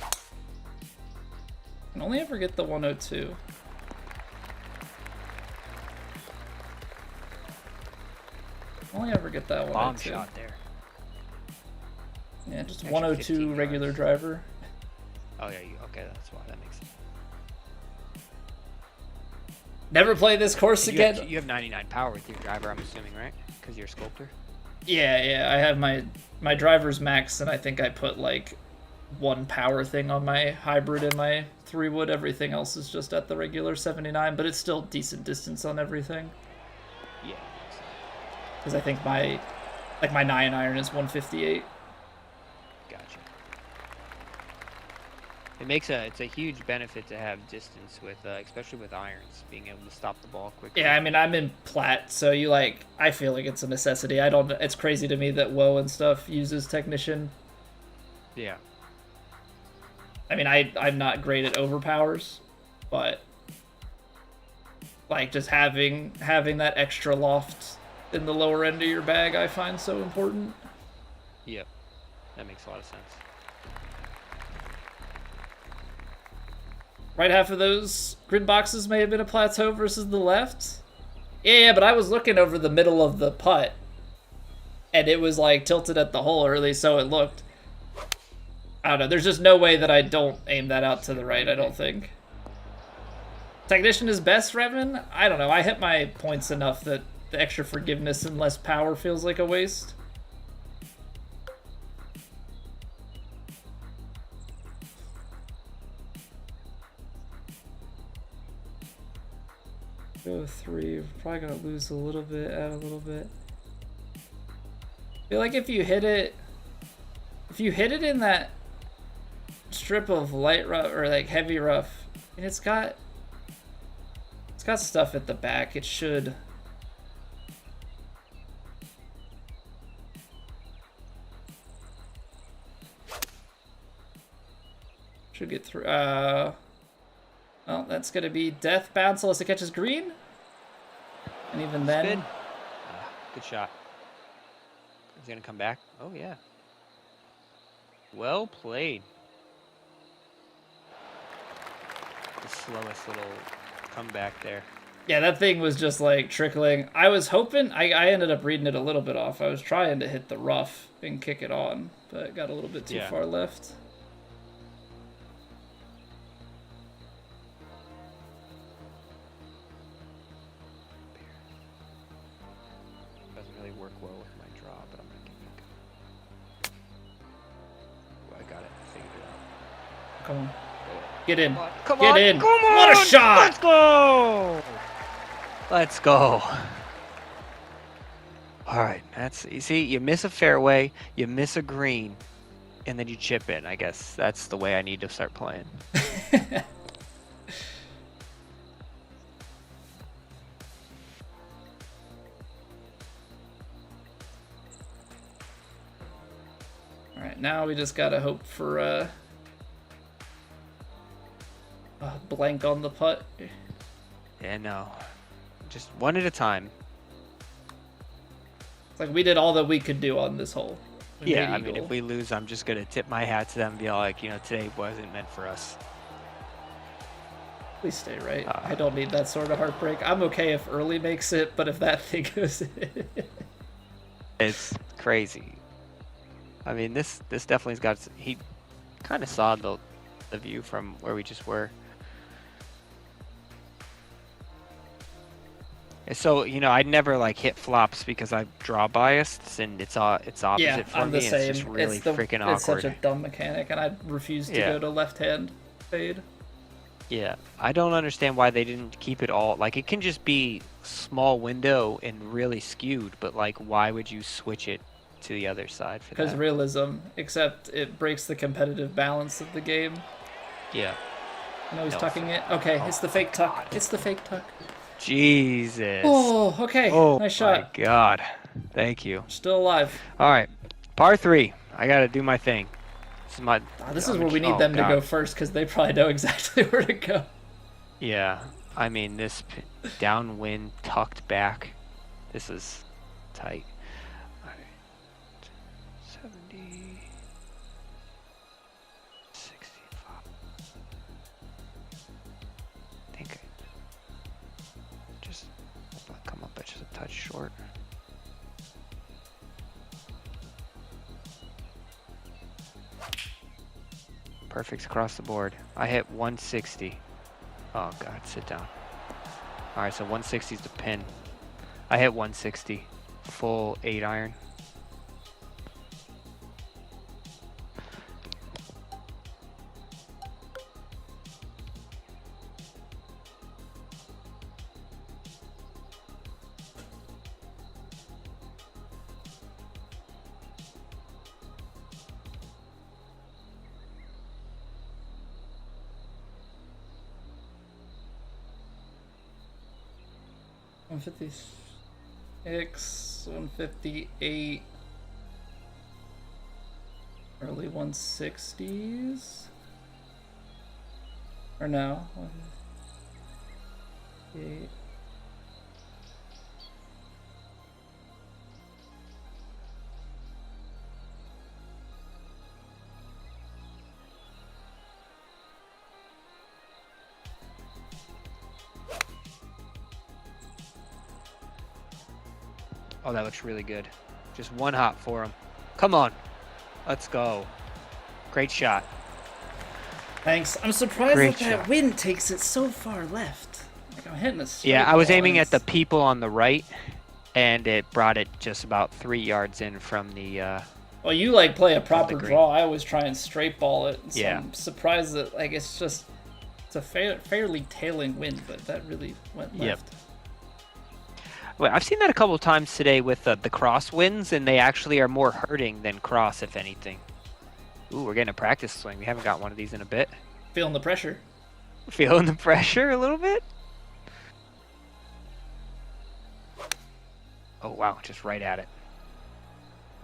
I can only ever get the 102. Only ever get that 102. Bomb shot there. Yeah, just Actually, 102 regular yards. driver. Oh yeah, okay, that's why that makes sense. Never play this course again. You have 99 power with your driver, I'm assuming, right? Because you're a sculptor. Yeah. I have my driver's max, and I think I put like one power thing on my hybrid and my 3-wood. Everything else is just at the regular 79, but it's still decent distance on everything. Yeah. Because I think my 9-iron is 158. Gotcha. It's a huge benefit to have distance with, especially with irons, being able to stop the ball quickly. Yeah, I mean, I'm in plat, so I feel like it's a necessity. It's crazy to me that WoW and stuff uses technician. Yeah. I mean, I'm not great at overpowers, but like just having that extra loft in the lower end of your bag, I find so important. Yep. That makes a lot of sense. Right half of those grid boxes may have been a plateau versus the left. Yeah, but I was looking over the middle of the putt, and it was like tilted at the hole, or at least so it looked. I don't know. There's just no way that I don't aim that out to the right, I don't think. Technician is best, Revan? I don't know. I hit my points enough that the extra forgiveness and less power feels like a waste. Go 3. We're probably going to lose a little bit, add a little bit. I feel like if you hit it in that strip of light rough or like heavy rough, and it's got stuff at the back, it should get through. Well, that's gonna be death bounce unless it catches green, and even then, good shot. He's gonna come back. Oh yeah. Well played. The slowest little comeback there. Yeah, that thing was just like trickling. I was hoping, I ended up reading it a little bit off. I was trying to hit the rough and kick it on, but it got a little bit too far left. Doesn't really work well with my draw, but I'm gonna keep it. Oh, I got it. I figured it out. Come on. Get in. Come Get on. in. Come on. What a shot! Let's go. Let's go. All right, that's you see, you miss a fairway, you miss a green, and then you chip in. I guess that's the way I need to start playing. All right, now we just gotta hope for a blank on the putt. Yeah, no, just one at a time. It's like we did all that we could do on this hole. Yeah, I mean, if we lose, I'm just gonna tip my hat to them and be like, you know, today wasn't meant for us. Please stay right. I don't need that sort of heartbreak. I'm okay if early makes it, but if that thing goes in... It's crazy. I mean, this definitely's got... He kind of saw the view from where we just were. So, you know, I'd never like hit flops because I draw biased, and it's opposite for I'm me. the same. It's just really freaking awkward. It's such a dumb mechanic, and I refuse to go to left-hand fade. Yeah, I don't understand why they didn't keep it all. Like, it can just be small window and really skewed, but like, why would you switch it to the other side for that? Because realism, except it breaks the competitive balance of the game. Yeah. I know he's tucking it. Okay, it's the fake tuck. God. It's the fake tuck. Jesus. Oh, okay. Oh, nice shot. my God. Thank you. Still alive. All right. Par 3. I got to do my thing. This is where we need them to go first, because they probably know exactly where to go. Yeah. I mean, this downwind tucked back. This is tight. All right. 70. 65. I think just come up just a touch short. Perfect across the board. I hit 160. Oh God, sit down. All right, so 160 is the pin. I hit 160. Full 8-iron. $156, 158, early 160s, or no? 158. Oh, that looks really good. Just one hop for him. Come on. Let's go. Great shot. Thanks. I'm surprised that wind takes it so far left. Like, I'm hitting a straight Yeah, I was ball aiming and at the people on the right, and it brought it just about 3 yards in from the... well, you like play a proper draw. I always try and straight ball it. So yeah. I'm surprised that like it's a fairly tailing wind, but that really went left. Yep. Well, I've seen that a couple of times today with the cross winds, and they actually are more hurting than cross, if anything. Ooh, we're getting a practice swing. We haven't got one of these in a bit. Feeling the pressure. Feeling the pressure a little bit? Oh, wow, just right at it.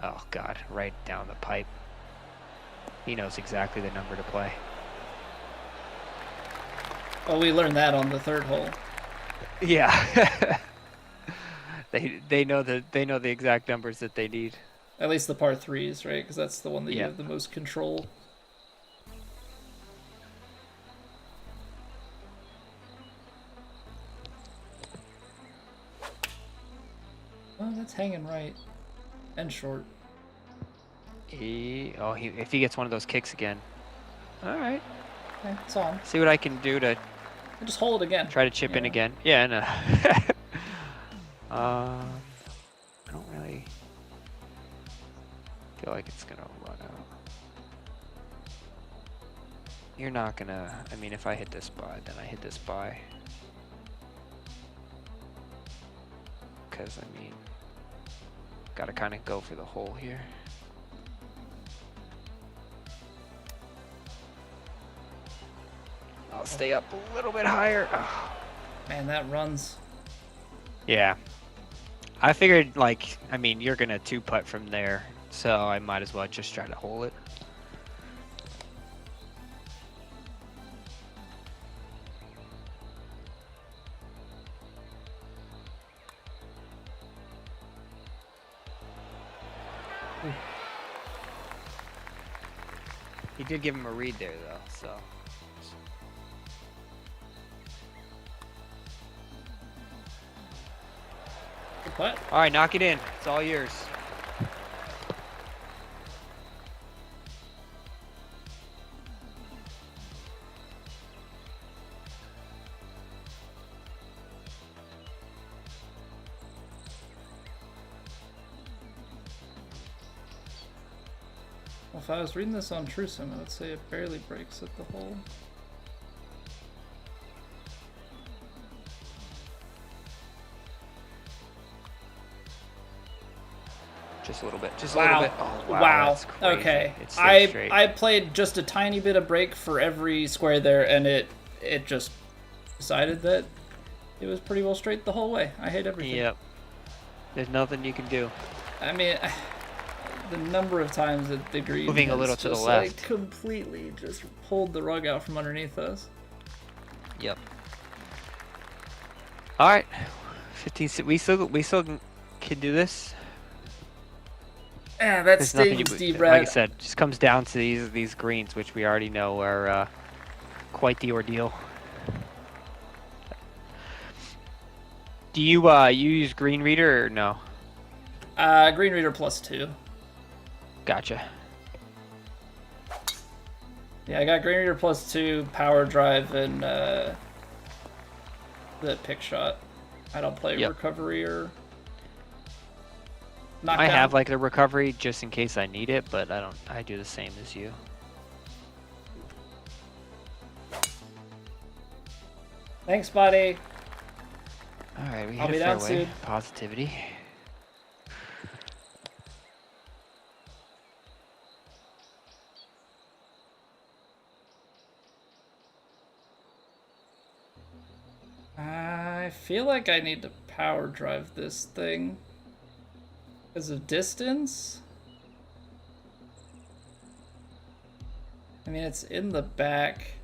Oh, God, right down the pipe. He knows exactly the number to play. Well, we learned that on the third hole. Yeah. They know the exact numbers that they need. At least the par threes, right? Because that's the one that you have the most control. Oh, that's hanging right and short. If he gets one of those kicks again. All right. Okay, it's on. See what I can do to I'll just hold it again. Try to chip in again. Yeah, no. I don't really feel like it's gonna run out. You're not gonna, I mean, if I hit this by, then I hit this by. Because, I mean, Gotta kind of go for the hole here. I'll stay up a little bit higher. Oh. Man, that runs. Yeah. I figured, like, I mean, you're gonna 2-putt from there, so I might as well just try to hole it. He did give him a read there, though, so. Good putt. All right, knock it in. It's all yours. Well, if I was reading this on TrueSim, I would say it barely breaks at the hole. Just a little bit. Just a little bit. Oh, wow. That's crazy. Okay. It's so straight. I played just a tiny bit of break for every square there, and it just decided that it was pretty well straight the whole way. I hate everything. Yep. There's nothing you can do. I mean, the number of times that the green Moving a little to the left. Like, completely just pulled the rug out from underneath us. Yep. All right. 15. We still can do this. Yeah, that There's nothing stings deep, like I said, just comes down to these greens, which we already know are quite the ordeal. Do you use Green Reader or no? Green Reader +2. Gotcha. Yeah, I got Green Reader +2, Power Drive, and the pick shot. I don't play recovery or knockdown. I have like the recovery just in case I need it, but I do the same as you. Thanks, buddy. All right, we I'll hit be a down fairway. soon. Positivity. I feel like I need to power drive this thing because of distance. I mean, it's in the back.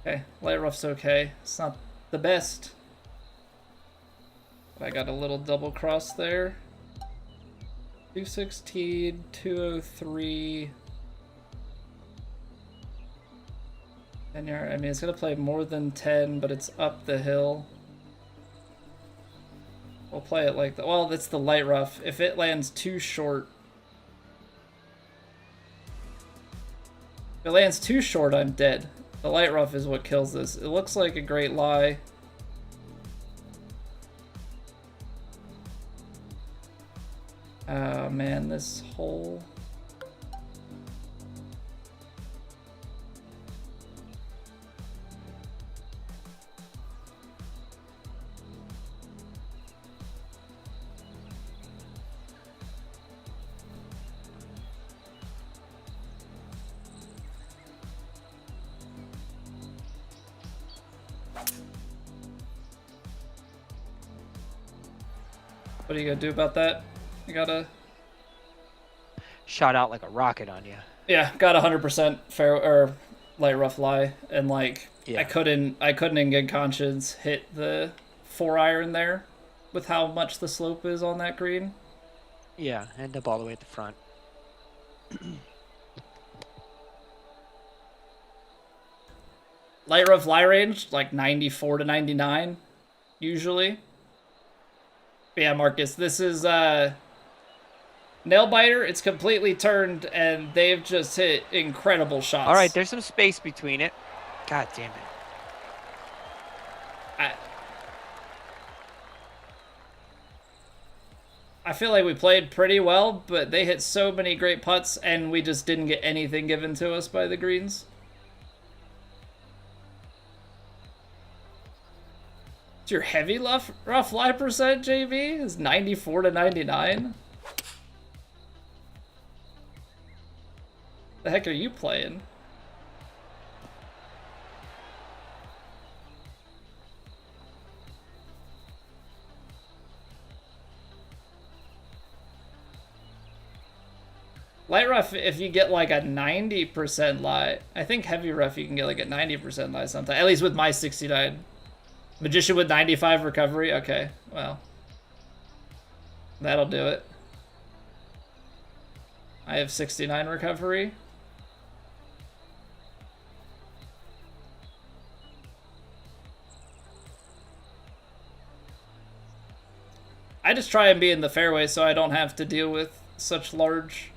Okay, light rough's okay. It's not the best. But I got a little double cross there. 216, 203. 10 yard. I mean, it's gonna play more than 10, but it's up the hill. We'll play it like that. Well, that's the light rough. If it lands too short, if it lands too short, I'm dead. The light rough is what kills this. It looks like a great lie. Oh man, this hole. What are you gonna do about that? You gotta... Shot out like a rocket on you. Yeah, got 100% fair or light rough lie, and like Yeah. I couldn't in good conscience hit the 4-iron there with how much the slope is on that green. Yeah, end up all the way at the front. Light rough lie range like 94 to 99 usually. But yeah, Marcus, this is nail biter. It's completely turned, and they've just hit incredible shots. All right, there's some space between it. God damn it. I feel like we played pretty well, but they hit so many great putts, and we just didn't get anything given to us by the greens. Your heavy rough lie percent, JB, is 94 to 99. The heck are you playing? Light rough, if you get like a 90% lie, I think heavy rough you can get like a 90% lie sometimes. At least with my 69. Magician with 95 recovery? Okay, well. That'll do it. I have 69 recovery. I just try and be in the fairway so I don't have to deal with such large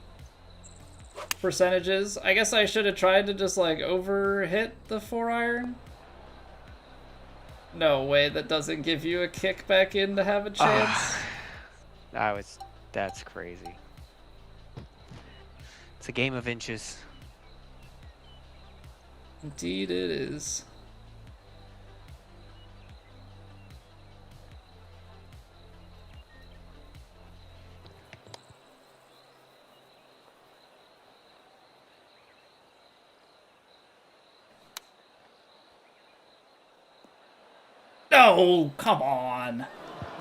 percentages. I guess I should have tried to just like over hit the 4-iron. No way, that doesn't give you a kick back in to have a chance. That's crazy. It's a game of inches. Indeed it is. No, come on.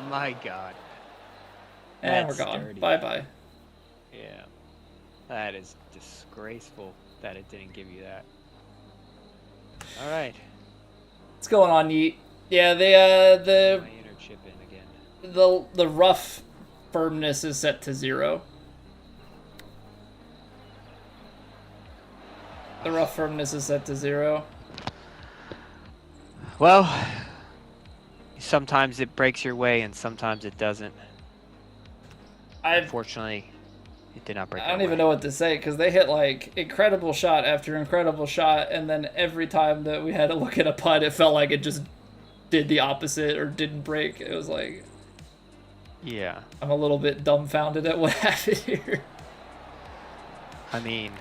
My God. And we're gone. Dirty. Bye-bye. Yeah. That is disgraceful that it didn't give you that. All right. What's going on, Yeet? Yeah, the My inner chip in again. the rough firmness is set to 0. The rough firmness is set to 0. Well, sometimes it breaks your way and sometimes it doesn't. Unfortunately, it did not break. I don't even know what to say because they hit like incredible shot after incredible shot, and then every time that we had to look at a putt, it felt like it just did the opposite or didn't break. It was like, yeah, I'm a little bit dumbfounded at what happened here. I mean,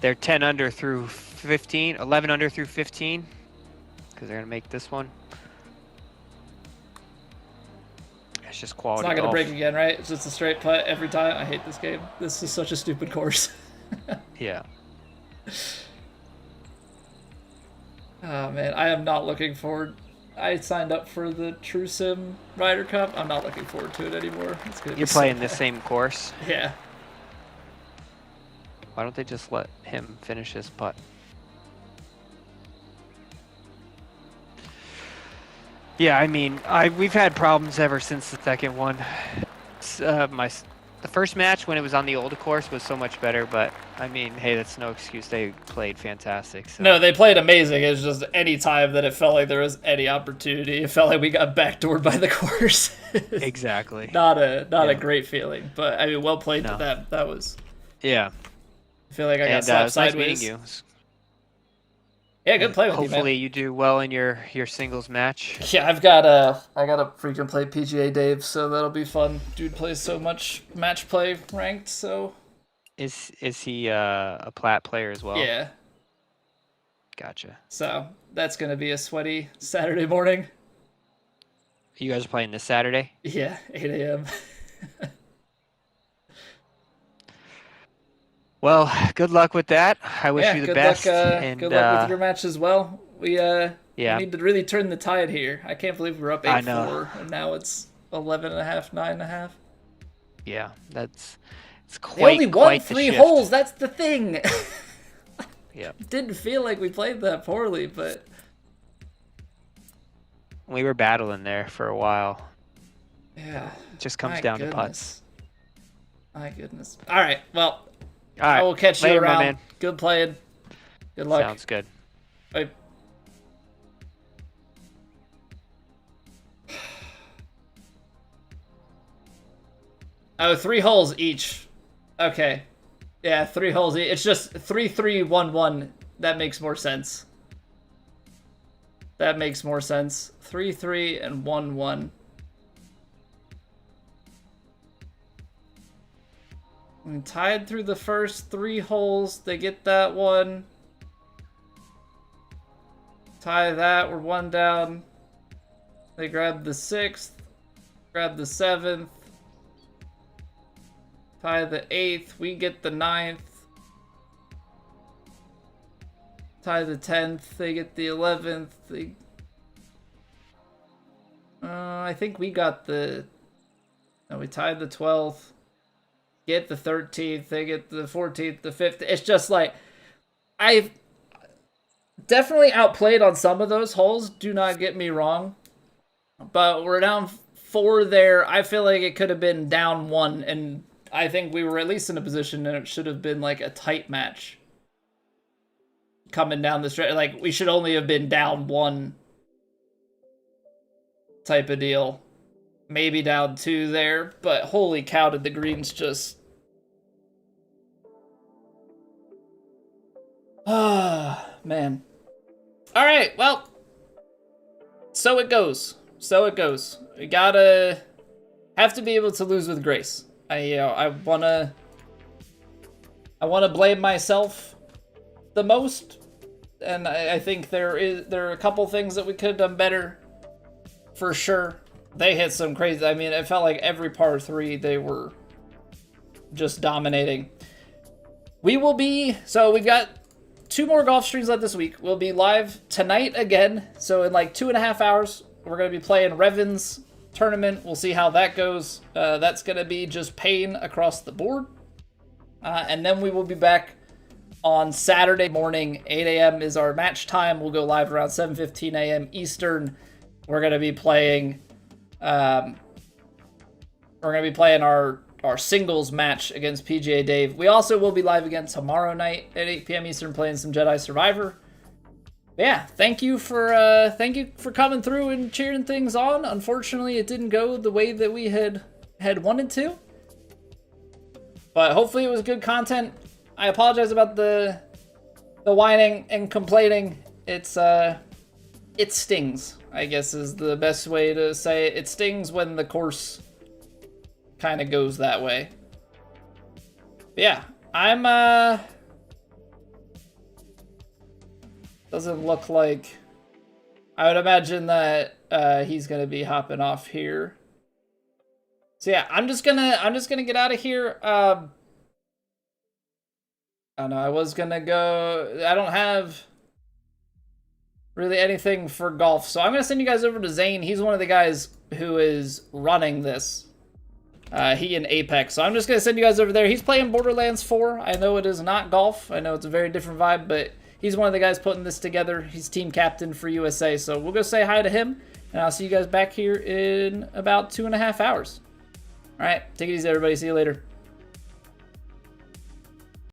they're 10 under through 15, 11 under through 15, because they're gonna make this one. It's just quality. It's not gonna break again, right? It's just a straight putt every time. I hate this game. This is such a stupid course. Yeah. Oh man, I am not looking forward. I signed up for the True Sim Ryder Cup. I'm not looking forward to it anymore. It's gonna You're playing the same course? Yeah. Why don't they just let him finish his putt? Yeah, I mean, we've had problems ever since the second one. The first match when it was on the old course was so much better, but I mean, hey, that's no excuse. They played fantastic. So. No, they played amazing. It was just any time that it felt like there was any opportunity, it felt like we got backdoored by the course. Exactly. Not a great feeling, but I mean, well played to them. That was. Yeah. I feel like I got slapped sideways. Nice meeting you. Yeah, good play with you, man. Hopefully you do well in your singles match. Yeah, I gotta freaking play PGA Dave, so that'll be fun. Dude plays so much match play ranked, so. Is he a plat player as well? Yeah. Gotcha. So that's gonna be a sweaty Saturday morning. You guys are playing this Saturday? Yeah, 8 a.m. Well, good luck with that. I wish you the best. And good luck with your match as well. We need to really turn the tide here. I can't believe we're up 8-4, and now it's 11.5, 9.5. Yeah, it's quite. They only won 3 holes. That's the thing. Yeah. Didn't feel like we played that poorly, but we were battling there for a while. Yeah. It just comes down to putts. My goodness. All right. Well. All right. I will catch you around. Man. Good playing. Good luck. Sounds good. Bye. Oh, 3 holes each. Okay. Yeah, 3 holes each. It's just 3-3-1-1. That makes more sense. That makes more sense. 3-3 and 1-1. We tied through the first 3 holes. They get that one. Tie that. We're 1 down. They grab the 6th. Grab the 7th. Tie the 8th. We get the 9th. Tie the 10th. They get the 11th. I think we got the... No, we tied the 12th. Get the 13th. They get the 14th, the 5th. It's just like... I've definitely outplayed on some of those holes. Do not get me wrong. But we're down 4 there. I feel like it could have been down 1. And I think we were at least in a position and it should have been like a tight match. Coming down the stretch. Like, we should only have been down 1 type of deal. Maybe down 2 there. But holy cow, did the greens just... Ah, man. Alright, well. So it goes. So it goes. We gotta... Have to be able to lose with grace. I wanna blame myself the most. And I think there are a couple things that we could have done better. For sure. They hit some crazy... I mean, it felt like every par 3 they were just dominating. We will be... So we've got 2 more golf streams left this week. We'll be live tonight again. So in like 2.5 hours, we're going to be playing Revan's tournament. We'll see how that goes. That's going to be just pain across the board. And then we will be back on Saturday morning. 8 a.m. is our match time. We'll go live around 7:15 a.m. Eastern. We're going to be playing... we're going to be playing our singles match against PGA Dave. We also will be live again tomorrow night at 8 p.m. Eastern playing some Jedi Survivor. But yeah, thank you for coming through and cheering things on. Unfortunately, it didn't go the way that we had wanted to. But hopefully it was good content. I apologize about the whining and complaining. It stings, I guess is the best way to say it. It stings when the course kind of goes that way. But yeah, I'm doesn't look like... I would imagine that he's gonna be hopping off here. So yeah, I'm just gonna get out of here. I don't know, I was gonna go... I don't have really anything for golf, so I'm gonna send you guys over to Zane. He's one of the guys who is running this. He and Apex. So I'm just gonna send you guys over there. He's playing Borderlands 4. I know it is not golf. I know it's a very different vibe, but he's one of the guys putting this together. He's team captain for USA. So we'll go say hi to him, and I'll see you guys back here in about 2.5 hours. All right, take it easy, everybody. See you later.